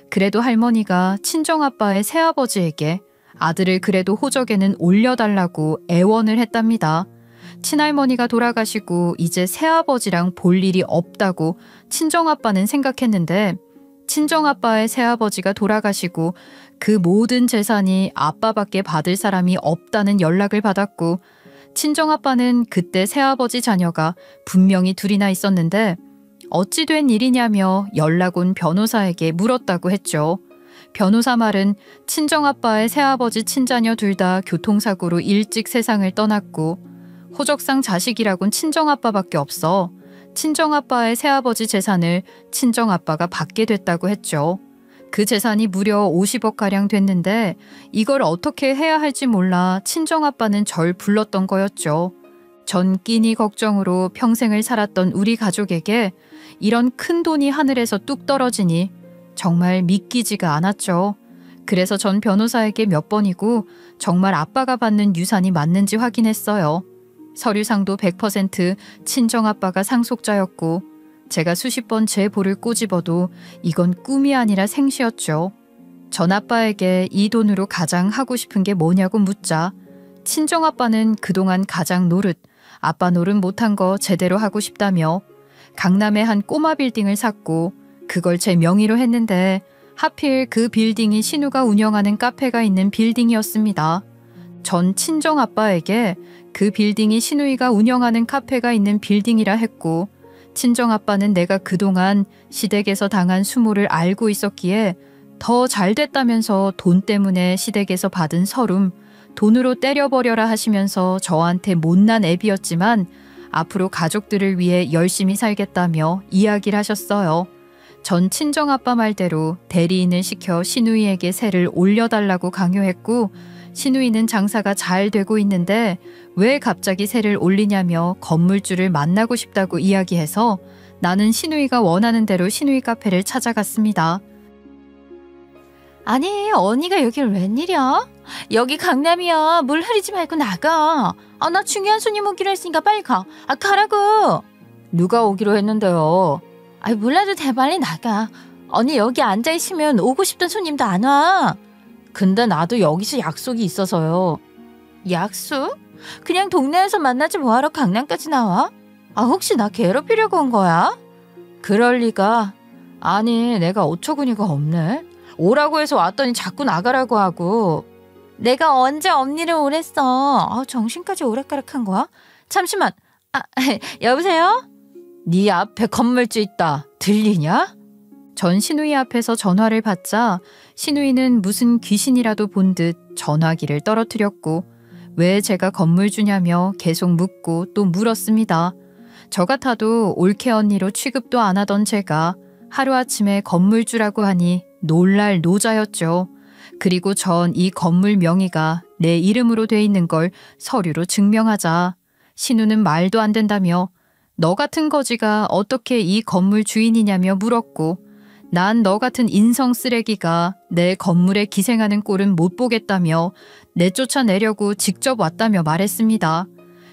그래도 할머니가 친정아빠의 새아버지에게 아들을 그래도 호적에는 올려달라고 애원을 했답니다. 친할머니가 돌아가시고 이제 새아버지랑 볼 일이 없다고 친정아빠는 생각했는데 친정아빠의 새아버지가 돌아가시고 그 모든 재산이 아빠밖에 받을 사람이 없다는 연락을 받았고 친정아빠는 그때 새아버지 자녀가 분명히 2이나 있었는데 어찌 된 일이냐며 연락 온 변호사에게 물었다고 했죠. 변호사 말은 친정아빠의 새아버지 친자녀 둘 다 교통사고로 일찍 세상을 떠났고 호적상 자식이라곤 친정아빠밖에 없어 친정아빠의 새아버지 재산을 친정아빠가 받게 됐다고 했죠. 그 재산이 무려 50억가량 됐는데 이걸 어떻게 해야 할지 몰라 친정아빠는 절 불렀던 거였죠. 전 끼니 걱정으로 평생을 살았던 우리 가족에게 이런 큰 돈이 하늘에서 뚝 떨어지니 정말 믿기지가 않았죠. 그래서 전 변호사에게 몇 번이고 정말 아빠가 받는 유산이 맞는지 확인했어요. 서류상도 100% 친정아빠가 상속자였고 제가 수십 번 제 볼을 꼬집어도 이건 꿈이 아니라 생시였죠. 전 아빠에게 이 돈으로 가장 하고 싶은 게 뭐냐고 묻자 친정아빠는 그동안 가장 노릇, 아빠 노릇 못한 거 제대로 하고 싶다며 강남에 한 꼬마 빌딩을 샀고 그걸 제 명의로 했는데 하필 그 빌딩이 신우가 운영하는 카페가 있는 빌딩이었습니다. 전 친정아빠에게 그 빌딩이 신우이가 운영하는 카페가 있는 빌딩이라 했고 친정아빠는 내가 그동안 시댁에서 당한 수모를 알고 있었기에 더 잘됐다면서 돈 때문에 시댁에서 받은 서름 돈으로 때려버려라 하시면서 저한테 못난 애비였지만 앞으로 가족들을 위해 열심히 살겠다며 이야기를 하셨어요. 전 친정아빠 말대로 대리인을 시켜 신우이에게 세를 올려달라고 강요했고 신우이는 장사가 잘 되고 있는데 왜 갑자기 세를 올리냐며 건물주를 만나고 싶다고 이야기해서 나는 신우이가 원하는 대로 신우이 카페를 찾아갔습니다. 아니 언니가 여길 웬일이야? 여기 강남이야. 물 흐리지 말고 나가. 나 중요한 손님 오기로 했으니까 빨리 가. 가라고. 누가 오기로 했는데요? 몰라도 돼. 빨리 나가. 언니 여기 앉아있으면 오고 싶던 손님도 안 와. 근데 나도 여기서 약속이 있어서요. 약속? 그냥 동네에서 만나지 뭐하러 강남까지 나와? 혹시 나 괴롭히려고 온 거야? 그럴 리가. 아니 내가 어처구니가 없네. 오라고 해서 왔더니 자꾸 나가라고 하고. 내가 언제 언니를 오랬어. 정신까지 오락가락한 거야? 잠시만. 여보세요? 네 앞에 건물주 있다. 들리냐? 전 신우이 앞에서 전화를 받자 신우이는 무슨 귀신이라도 본 듯 전화기를 떨어뜨렸고 왜 제가 건물주냐며 계속 묻고 또 물었습니다. 저 같아도 올케 언니로 취급도 안 하던 제가 하루아침에 건물주라고 하니 놀랄 노자였죠. 그리고 전 이 건물 명의가 내 이름으로 돼 있는 걸 서류로 증명하자 신우는 말도 안 된다며 너 같은 거지가 어떻게 이 건물 주인이냐며 물었고 난 너 같은 인성 쓰레기가 내 건물에 기생하는 꼴은 못 보겠다며 내쫓아내려고 직접 왔다며 말했습니다.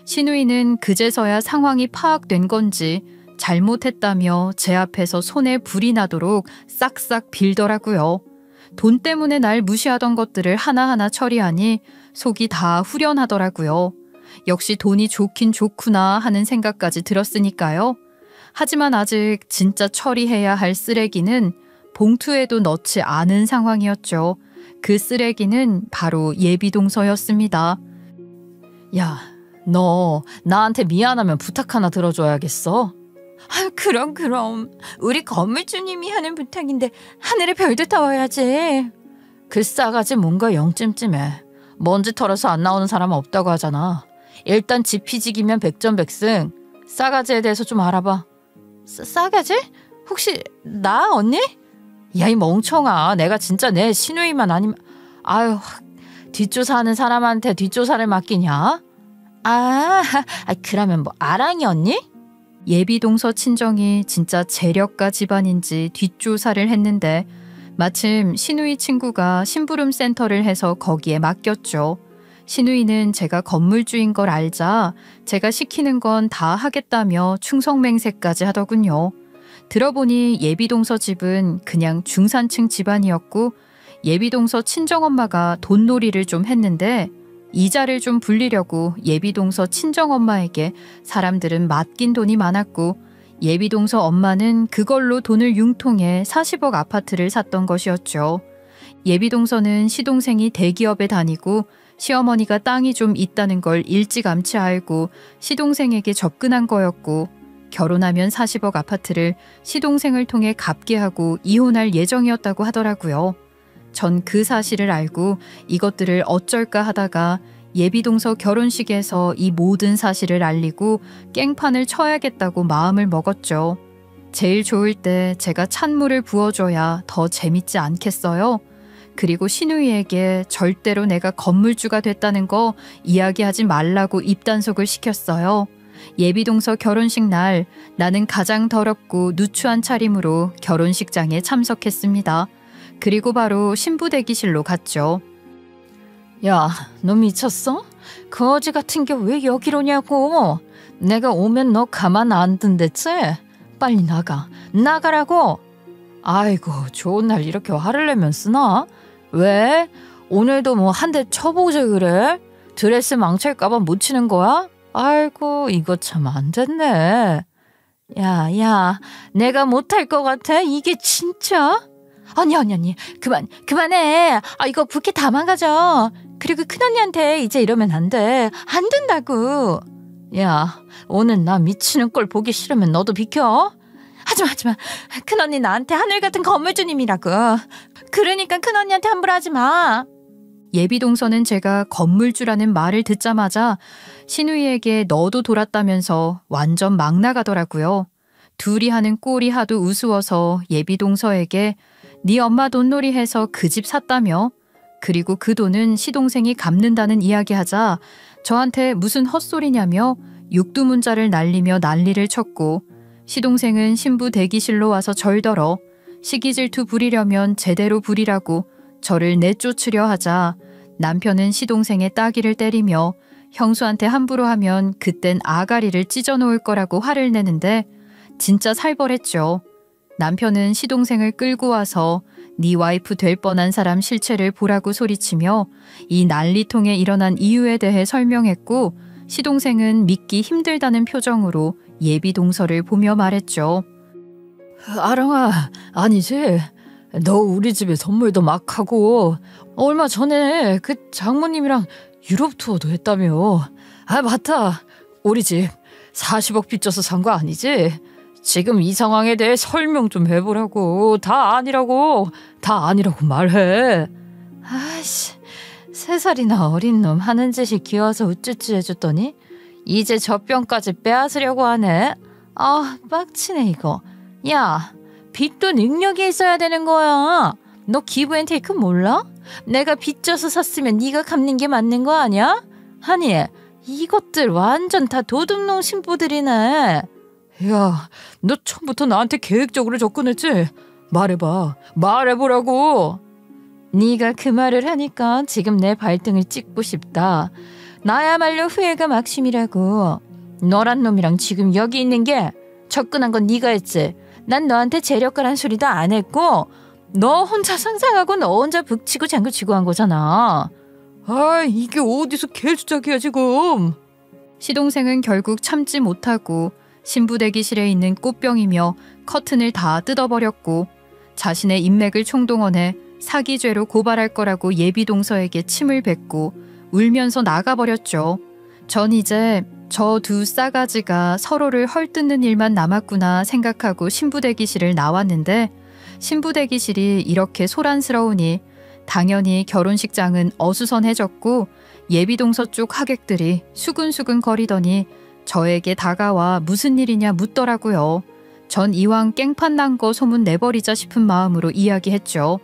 신우이는 그제서야 상황이 파악된 건지 잘못했다며 제 앞에서 손에 불이 나도록 싹싹 빌더라고요. 돈 때문에 날 무시하던 것들을 하나하나 처리하니 속이 다 후련하더라고요. 역시 돈이 좋긴 좋구나 하는 생각까지 들었으니까요. 하지만 아직 진짜 처리해야 할 쓰레기는 봉투에도 넣지 않은 상황이었죠. 그 쓰레기는 바로 예비동서였습니다. 야, 너 나한테 미안하면 부탁 하나 들어줘야겠어. 그럼 우리 건물주님이 하는 부탁인데 하늘에 별도 타와야지. 그 싸가지 뭔가 영찜찜해. 먼지 털어서 안 나오는 사람은 없다고 하잖아. 일단 지피지기면 백전백승. 싸가지에 대해서 좀 알아봐. 싸가지? 혹시 나 언니? 야, 이 멍청아. 내가 진짜 내 시누이만 아니면 아유, 뒷조사하는 사람한테 뒷조사를 맡기냐? 그러면 뭐 아랑이 언니? 예비동서 친정이 진짜 재력가 집안인지 뒷조사를 했는데 마침 신우이 친구가 심부름 센터를 해서 거기에 맡겼죠. 신우이는 제가 건물주인 걸 알자 제가 시키는 건 다 하겠다며 충성맹세까지 하더군요. 들어보니 예비동서 집은 그냥 중산층 집안이었고 예비동서 친정엄마가 돈놀이를 좀 했는데 이자를 좀 불리려고 예비동서 친정엄마에게 사람들은 맡긴 돈이 많았고 예비동서 엄마는 그걸로 돈을 융통해 40억 아파트를 샀던 것이었죠. 예비동서는 시동생이 대기업에 다니고 시어머니가 땅이 좀 있다는 걸 일찌감치 알고 시동생에게 접근한 거였고 결혼하면 40억 아파트를 시동생을 통해 갚게 하고 이혼할 예정이었다고 하더라고요. 전 그 사실을 알고 이것들을 어쩔까 하다가 예비동서 결혼식에서 이 모든 사실을 알리고 깽판을 쳐야겠다고 마음을 먹었죠. 제일 좋을 때 제가 찬물을 부어줘야 더 재밌지 않겠어요? 그리고 신우이에게 절대로 내가 건물주가 됐다는 거 이야기하지 말라고 입단속을 시켰어요. 예비동서 결혼식 날 나는 가장 더럽고 누추한 차림으로 결혼식장에 참석했습니다. 그리고 바로 신부 대기실로 갔죠. 야, 너 미쳤어? 거지 같은 게 왜 여기로냐고. 내가 오면 너 가만 안 둔댔지? 빨리 나가라고. 아이고, 좋은 날 이렇게 화를 내면 쓰나? 왜? 오늘도 뭐 한 대 쳐보자 그래? 드레스 망칠까봐 못 치는 거야? 아이고, 이거 참 안 됐네. 야, 내가 못할 것 같아? 이게 진짜? 아니, 그만해. 이거 부케 다 망가져. 그리고 큰언니한테 이제 이러면 안 돼. 안 된다고. 야, 오늘 나 미치는 꼴 보기 싫으면 너도 비켜. 하지마. 큰언니 나한테 하늘 같은 건물주님이라고. 그러니까 큰언니한테 함부로 하지 마. 예비동서는 제가 건물주라는 말을 듣자마자 신우이에게 너도 돌았다면서 완전 막 나가더라고요. 둘이 하는 꼴이 하도 우스워서 예비동서에게 네 엄마 돈놀이 해서 그 집 샀다며? 그리고 그 돈은 시동생이 갚는다는 이야기하자 저한테 무슨 헛소리냐며 육두문자를 날리며 난리를 쳤고 시동생은 신부 대기실로 와서 절더러 시기질투 부리려면 제대로 부리라고 저를 내쫓으려 하자 남편은 시동생의 따귀를 때리며 형수한테 함부로 하면 그땐 아가리를 찢어놓을 거라고 화를 내는데 진짜 살벌했죠. 남편은 시동생을 끌고 와서 네 와이프 될 뻔한 사람 실체를 보라고 소리치며 이 난리통에 일어난 이유에 대해 설명했고 시동생은 믿기 힘들다는 표정으로 예비동서를 보며 말했죠. 아랑아, 아니지. 너 우리 집에 선물도 막 하고 얼마 전에 그 장모님이랑 유럽 투어도 했다며. 맞다. 우리 집 40억 빚져서 산 거 아니지? 지금 이 상황에 대해 설명 좀 해보라고. 다 아니라고 말해. 아이씨, 3살이나 어린 놈 하는 짓이 귀여워서 우쭈쭈 해줬더니 이제 젖병까지 빼앗으려고 하네. 아, 빡치네 이거. 야, 빚도 능력이 있어야 되는 거야. 너 기브앤테이크 몰라? 내가 빚져서 샀으면 네가 갚는 게 맞는 거 아니야? 아니, 이것들 완전 다 도둑놈 신부들이네. 야, 너 처음부터 나한테 계획적으로 접근했지? 말해봐. 말해보라고. 네가 그 말을 하니까 지금 내 발등을 찍고 싶다. 나야말로 후회가 막심이라고. 너란 놈이랑 지금 여기 있는 게 접근한 건 네가 했지. 난 너한테 재력가란 소리도 안 했고 너 혼자 상상하고 너 혼자 북치고 장구치고 한 거잖아. 아, 이게 어디서 개주작이야 지금. 시동생은 결국 참지 못하고 신부 대기실에 있는 꽃병이며 커튼을 다 뜯어버렸고 자신의 인맥을 총동원해 사기죄로 고발할 거라고 예비동서에게 침을 뱉고 울면서 나가버렸죠. 전 이제 저 두 싸가지가 서로를 헐뜯는 일만 남았구나 생각하고 신부 대기실을 나왔는데 신부 대기실이 이렇게 소란스러우니 당연히 결혼식장은 어수선해졌고 예비동서 쪽 하객들이 수근수근 거리더니 저에게 다가와 무슨 일이냐 묻더라고요. 전 이왕 깽판 난 거 소문 내버리자 싶은 마음으로 이야기했죠.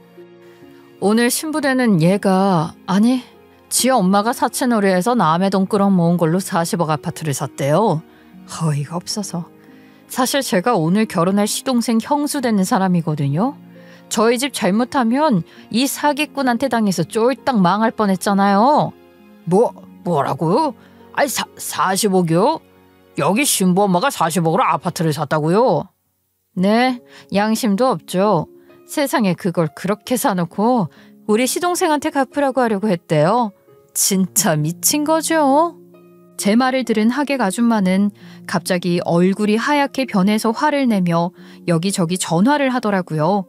오늘 신부대는 얘가 아니 지 엄마가 사채놀이해서 남의 돈 끌어모은 걸로 40억 아파트를 샀대요. 어이가 없어서. 사실 제가 오늘 결혼할 시동생 형수 되는 사람이거든요. 저희 집 잘못하면 이 사기꾼한테 당해서 쫄딱 망할 뻔했잖아요. 뭐라고요? 아니 40억이요? 여기 신부 엄마가 40억으로 아파트를 샀다고요? 네, 양심도 없죠. 세상에 그걸 그렇게 사놓고 우리 시동생한테 갚으라고 하려고 했대요. 진짜 미친 거죠. 제 말을 들은 하객 아줌마는 갑자기 얼굴이 하얗게 변해서 화를 내며 여기저기 전화를 하더라고요.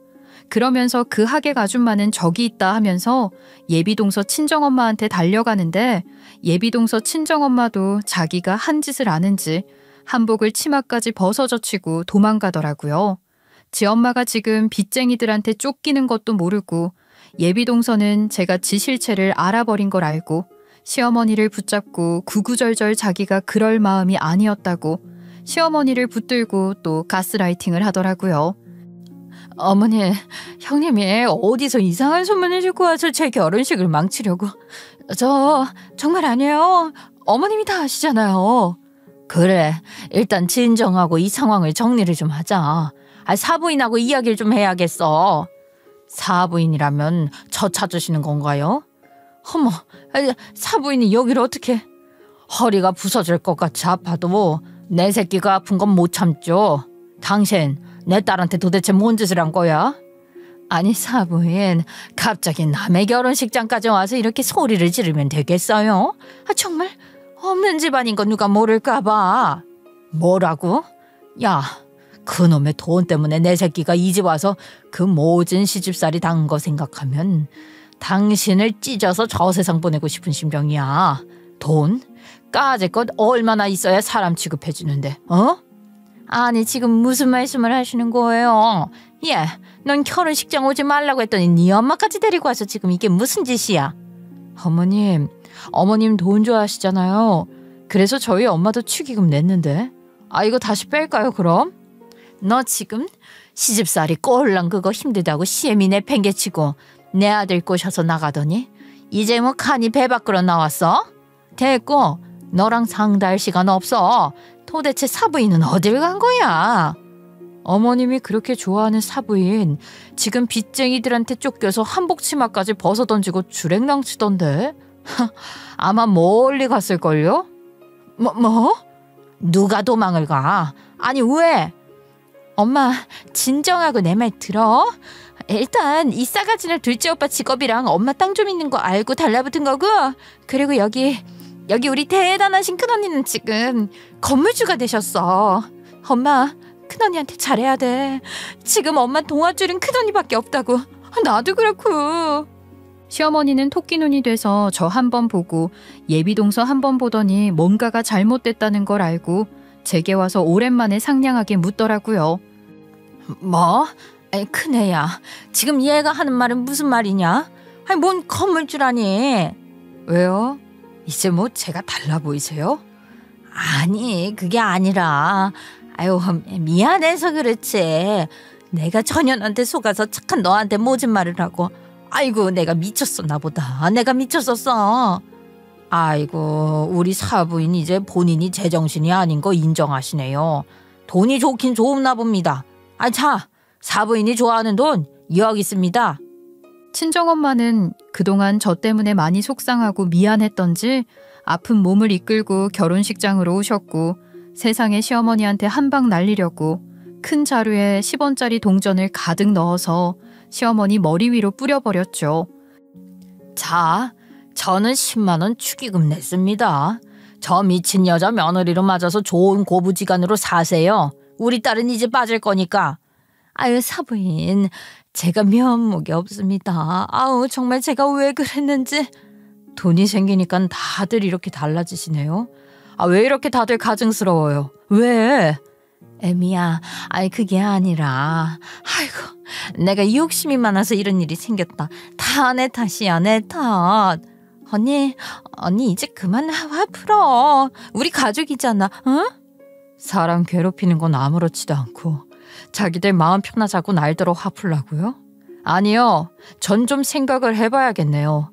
그러면서 그 하객 아줌마는 저기 있다 하면서 예비동서 친정엄마한테 달려가는데 예비동서 친정엄마도 자기가 한 짓을 아는지 한복을 치마까지 벗어젖히고 도망가더라고요. 지 엄마가 지금 빚쟁이들한테 쫓기는 것도 모르고 예비동서는 제가 지 실체를 알아버린 걸 알고 시어머니를 붙잡고 구구절절 자기가 그럴 마음이 아니었다고 시어머니를 붙들고 또 가스라이팅을 하더라고요. 어머니, 형님이 어디서 이상한 소문을 듣고 와서 제 결혼식을 망치려고. 저 정말 아니에요. 어머님이 다 아시잖아요. 그래, 일단 진정하고 이 상황을 정리를 좀 하자. 사부인하고 이야기를 좀 해야겠어. 사부인이라면 저 찾으시는 건가요? 어머, 사부인이 여기를 어떻게. 허리가 부서질 것 같이 아파도 내 새끼가 아픈 건 못 참죠. 당신 내 딸한테 도대체 뭔 짓을 한 거야? 아니 사부인, 갑자기 남의 결혼식장까지 와서 이렇게 소리를 지르면 되겠어요? 정말 없는 집안인 건 누가 모를까 봐. 뭐라고? 야, 그놈의 돈 때문에 내 새끼가 이 집 와서 그 모진 시집살이 당한 거 생각하면 당신을 찢어서 저 세상 보내고 싶은 심정이야. 돈? 까짓것 얼마나 있어야 사람 취급해주는데, 어? 아니 지금 무슨 말씀을 하시는 거예요? 예, 넌 결혼식장 오지 말라고 했더니 네 엄마까지 데리고 와서 지금 이게 무슨 짓이야? 어머님 돈 좋아하시잖아요. 그래서 저희 엄마도 축의금 냈는데. 이거 다시 뺄까요 그럼? 너 지금 시집살이 꼴랑 그거 힘들다고 시애미 내팽개치고 내 아들 꼬셔서 나가더니 이제 뭐 칸이 배 밖으로 나왔어? 됐고, 너랑 상대할 시간 없어. 도대체 사부인은 어딜 간 거야? 어머님이 그렇게 좋아하는 사부인 지금 빚쟁이들한테 쫓겨서 한복 치마까지 벗어던지고 주랭랑치던데. 아마 멀리 갔을걸요? 뭐? 누가 도망을 가? 아니 왜? 엄마 진정하고 내 말 들어. 일단 이 싸가지는 둘째 오빠 직업이랑 엄마 땅 좀 있는 거 알고 달라붙은 거고, 그리고 여기 우리 대단하신 큰언니는 지금 건물주가 되셨어. 엄마 큰언니한테 잘해야 돼. 지금 엄마 동아줄인 큰언니밖에 없다고. 나도 그렇고. 시어머니는 토끼눈이 돼서 저 한 번 보고 예비동서 한 번 보더니 뭔가가 잘못됐다는 걸 알고 제게 와서 오랜만에 상냥하게 묻더라고요. 뭐? 큰애야, 지금 얘가 하는 말은 무슨 말이냐? 뭔 건물주라니. 왜요? 이제 뭐 제가 달라 보이세요? 아니, 그게 아니라 아유, 미안해서 그렇지. 내가 전현한테 속아서 착한 너한테 모진 말을 하고 아이고 내가 미쳤었나 보다. 내가 미쳤었어. 아이고 우리 사부인 이제 본인이 제정신이 아닌 거 인정하시네요. 돈이 좋긴 좋나 봅니다. 아, 자, 사부인이 좋아하는 돈 여기 있습니다. 친정엄마는 그동안 저 때문에 많이 속상하고 미안했던지 아픈 몸을 이끌고 결혼식장으로 오셨고 세상에 시어머니한테 한 방 날리려고 큰 자루에 10원짜리 동전을 가득 넣어서 시어머니 머리 위로 뿌려버렸죠. 자, 저는 10만 원 축의금 냈습니다. 저 미친 여자 며느리로 맞아서 좋은 고부지간으로 사세요. 우리 딸은 이제 빠질 거니까. 아유, 사부인, 제가 면목이 없습니다. 아우, 정말 제가 왜 그랬는지. 돈이 생기니까 다들 이렇게 달라지시네요. 아, 왜 이렇게 다들 가증스러워요? 왜? 애미야, 아이 그게 아니라 아이고 내가 욕심이 많아서 이런 일이 생겼다. 다 내 탓이야, 내 탓. 언니 이제 그만 화 풀어. 우리 가족이잖아. 응? 사람 괴롭히는 건 아무렇지도 않고 자기들 마음 편하자고 날더러 화 풀라고요? 아니요. 전 좀 생각을 해봐야겠네요.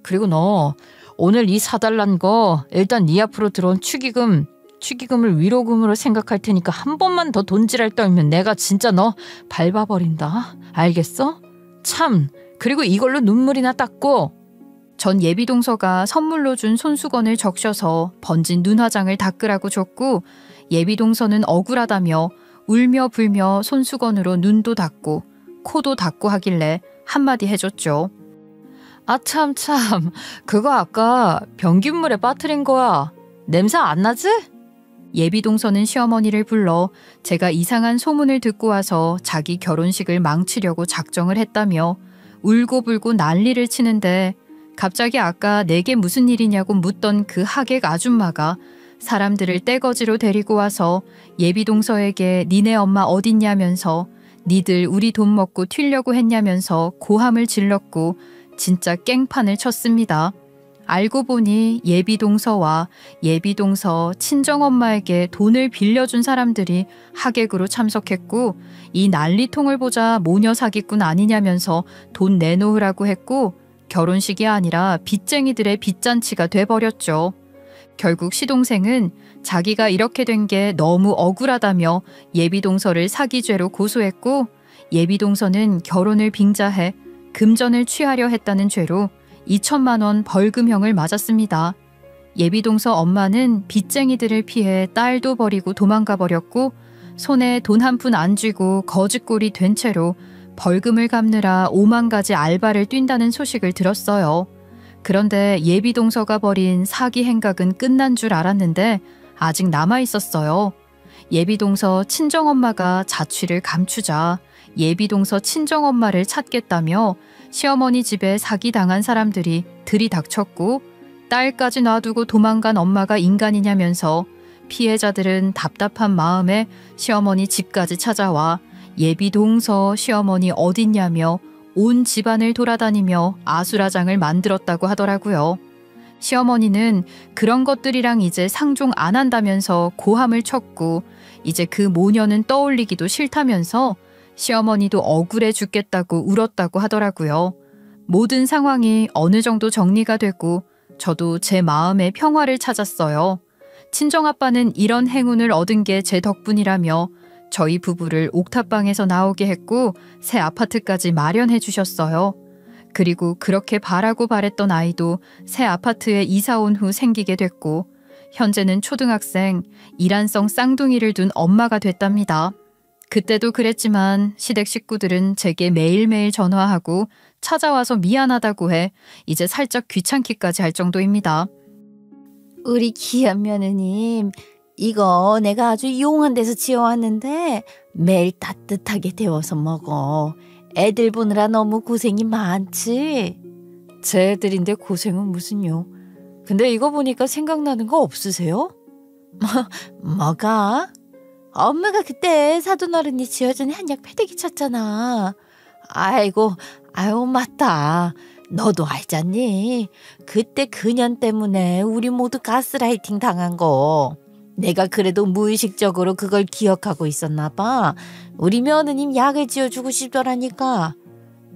그리고 너 오늘 이 사달란 거 일단 네 앞으로 들어온 축의금을 위로금으로 생각할 테니까 한 번만 더 돈지랄 떨면 내가 진짜 너 밟아버린다. 알겠어? 참, 그리고 이걸로 눈물이나 닦고. 전 예비동서가 선물로 준 손수건을 적셔서 번진 눈화장을 닦으라고 줬고 예비동서는 억울하다며 울며 불며 손수건으로 눈도 닦고 코도 닦고 하길래 한마디 해줬죠. 아, 참. 그거 아까 변기물에 빠뜨린 거야. 냄새 안 나지? 예비동서는 시어머니를 불러 제가 이상한 소문을 듣고 와서 자기 결혼식을 망치려고 작정을 했다며 울고불고 난리를 치는데 갑자기 아까 내게 무슨 일이냐고 묻던 그 하객 아줌마가 사람들을 떼거지로 데리고 와서 예비동서에게 니네 엄마 어딨냐면서 니들 우리 돈 먹고 튀려고 했냐면서 고함을 질렀고 진짜 깽판을 쳤습니다. 알고 보니 예비동서와 예비동서 친정엄마에게 돈을 빌려준 사람들이 하객으로 참석했고 이 난리통을 보자 모녀 사기꾼 아니냐면서 돈 내놓으라고 했고 결혼식이 아니라 빚쟁이들의 빚잔치가 돼버렸죠. 결국 시동생은 자기가 이렇게 된 게 너무 억울하다며 예비동서를 사기죄로 고소했고 예비동서는 결혼을 빙자해 금전을 취하려 했다는 죄로 2천만 원 벌금형을 맞았습니다. 예비동서 엄마는 빚쟁이들을 피해 딸도 버리고 도망가 버렸고 손에 돈 한 푼 안 쥐고 거지꼴이 된 채로 벌금을 갚느라 5만 가지 알바를 뛴다는 소식을 들었어요. 그런데 예비동서가 벌인 사기 행각은 끝난 줄 알았는데 아직 남아 있었어요. 예비동서 친정엄마가 자취를 감추자 예비동서 친정엄마를 찾겠다며 시어머니 집에 사기당한 사람들이 들이닥쳤고 딸까지 놔두고 도망간 엄마가 인간이냐면서 피해자들은 답답한 마음에 시어머니 집까지 찾아와 예비동서 시어머니 어딨냐며 온 집안을 돌아다니며 아수라장을 만들었다고 하더라고요. 시어머니는 그런 것들이랑 이제 상종 안 한다면서 고함을 쳤고 이제 그 모녀는 떠올리기도 싫다면서 시어머니도 억울해 죽겠다고 울었다고 하더라고요. 모든 상황이 어느 정도 정리가 되고 저도 제 마음의 평화를 찾았어요. 친정아빠는 이런 행운을 얻은 게 제 덕분이라며 저희 부부를 옥탑방에서 나오게 했고 새 아파트까지 마련해 주셨어요. 그리고 그렇게 바라고 바랬던 아이도 새 아파트에 이사 온 후 생기게 됐고 현재는 초등학생, 일란성 쌍둥이를 둔 엄마가 됐답니다. 그때도 그랬지만 시댁 식구들은 제게 매일매일 전화하고 찾아와서 미안하다고 해 이제 살짝 귀찮기까지 할 정도입니다. 우리 귀한 며느님, 이거 내가 아주 용한 데서 지어왔는데 매일 따뜻하게 데워서 먹어. 애들 보느라 너무 고생이 많지? 제 애들인데 고생은 무슨요. 근데 이거 보니까 생각나는 거 없으세요? 뭐가? 엄마가 그때 사돈어른이 지어준 한약 패대기 쳤잖아. 아이고, 아유 맞다. 너도 알잖니? 그때 그년 때문에 우리 모두 가스라이팅 당한 거. 내가 그래도 무의식적으로 그걸 기억하고 있었나 봐. 우리 며느님 약을 지어주고 싶더라니까.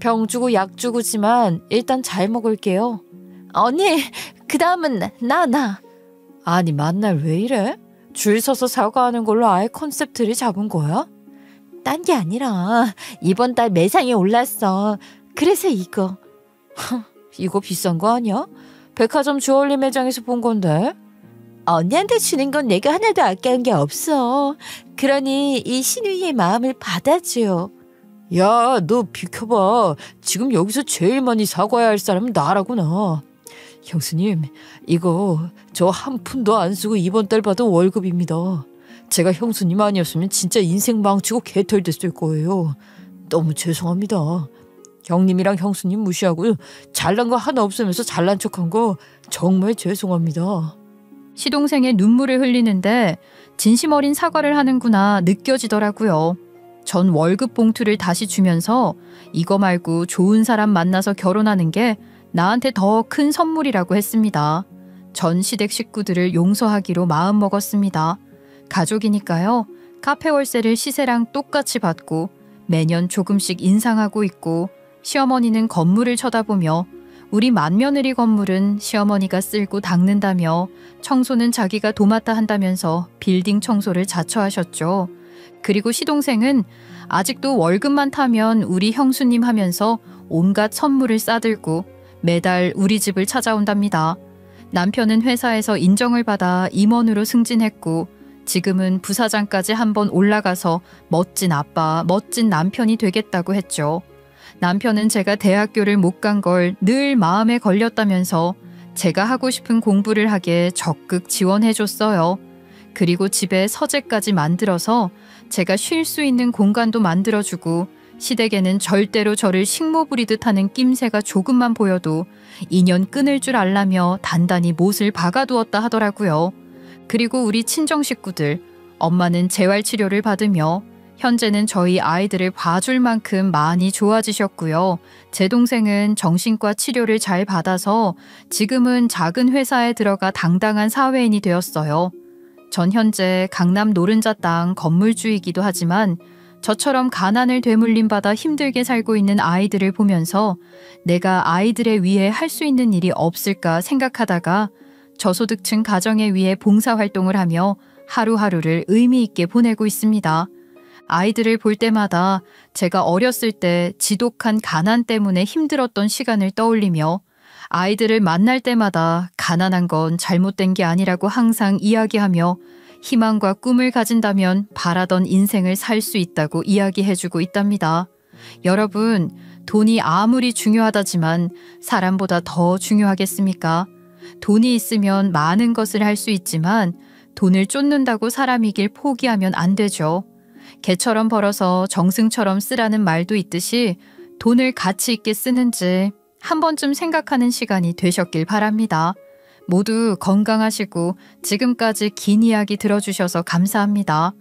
병 주고 약 주고지만 일단 잘 먹을게요. 언니, 그 다음은 나. 아니 만날 왜 이래? 줄 서서 사과하는 걸로 아예 컨셉트를 잡은 거야? 딴 게 아니라 이번 달 매상이 올랐어. 그래서 이거. 이거 비싼 거 아니야? 백화점 주얼리 매장에서 본 건데. 언니한테 주는 건 내가 하나도 아까운 게 없어. 그러니 이 신우이의 마음을 받아줘. 야, 너 비켜봐. 지금 여기서 제일 많이 사과해야 할 사람은 나라구나. 형수님, 이거 저 한 푼도 안 쓰고 이번 달 받은 월급입니다. 제가 형수님 아니었으면 진짜 인생 망치고 개털됐을 거예요. 너무 죄송합니다. 형님이랑 형수님 무시하고 잘난 거 하나 없으면서 잘난 척한 거 정말 죄송합니다. 시동생의 눈물을 흘리는데 진심 어린 사과를 하는구나 느껴지더라고요. 전 월급 봉투를 다시 주면서 이거 말고 좋은 사람 만나서 결혼하는 게 나한테 더 큰 선물이라고 했습니다. 전 시댁 식구들을 용서하기로 마음먹었습니다. 가족이니까요. 카페 월세를 시세랑 똑같이 받고 매년 조금씩 인상하고 있고 시어머니는 건물을 쳐다보며 우리 맏며느리 건물은 시어머니가 쓸고 닦는다며 청소는 자기가 도맡아 한다면서 빌딩 청소를 자처하셨죠. 그리고 시동생은 아직도 월급만 타면 우리 형수님 하면서 온갖 선물을 싸들고 매달 우리 집을 찾아온답니다. 남편은 회사에서 인정을 받아 임원으로 승진했고 지금은 부사장까지 한번 올라가서 멋진 아빠, 멋진 남편이 되겠다고 했죠. 남편은 제가 대학교를 못 간 걸 늘 마음에 걸렸다면서 제가 하고 싶은 공부를 하게 적극 지원해줬어요. 그리고 집에 서재까지 만들어서 제가 쉴 수 있는 공간도 만들어주고 시댁에는 절대로 저를 식모 부리듯 하는 낌새가 조금만 보여도 인연 끊을 줄 알라며 단단히 못을 박아두었다 하더라고요. 그리고 우리 친정 식구들, 엄마는 재활치료를 받으며 현재는 저희 아이들을 봐줄 만큼 많이 좋아지셨고요. 제 동생은 정신과 치료를 잘 받아서 지금은 작은 회사에 들어가 당당한 사회인이 되었어요. 전 현재 강남 노른자 땅 건물주이기도 하지만 저처럼 가난을 되물림받아 힘들게 살고 있는 아이들을 보면서 내가 아이들에 위해 할 수 있는 일이 없을까 생각하다가 저소득층 가정에 위해 봉사활동을 하며 하루하루를 의미 있게 보내고 있습니다. 아이들을 볼 때마다 제가 어렸을 때 지독한 가난 때문에 힘들었던 시간을 떠올리며 아이들을 만날 때마다 가난한 건 잘못된 게 아니라고 항상 이야기하며 희망과 꿈을 가진다면 바라던 인생을 살 수 있다고 이야기해주고 있답니다. 여러분, 돈이 아무리 중요하다지만 사람보다 더 중요하겠습니까? 돈이 있으면 많은 것을 할 수 있지만 돈을 쫓는다고 사람 이길 포기하면 안 되죠. 개처럼 벌어서 정승처럼 쓰라는 말도 있듯이 돈을 가치 있게 쓰는지 한 번쯤 생각하는 시간이 되셨길 바랍니다. 모두 건강하시고 지금까지 긴 이야기 들어주셔서 감사합니다.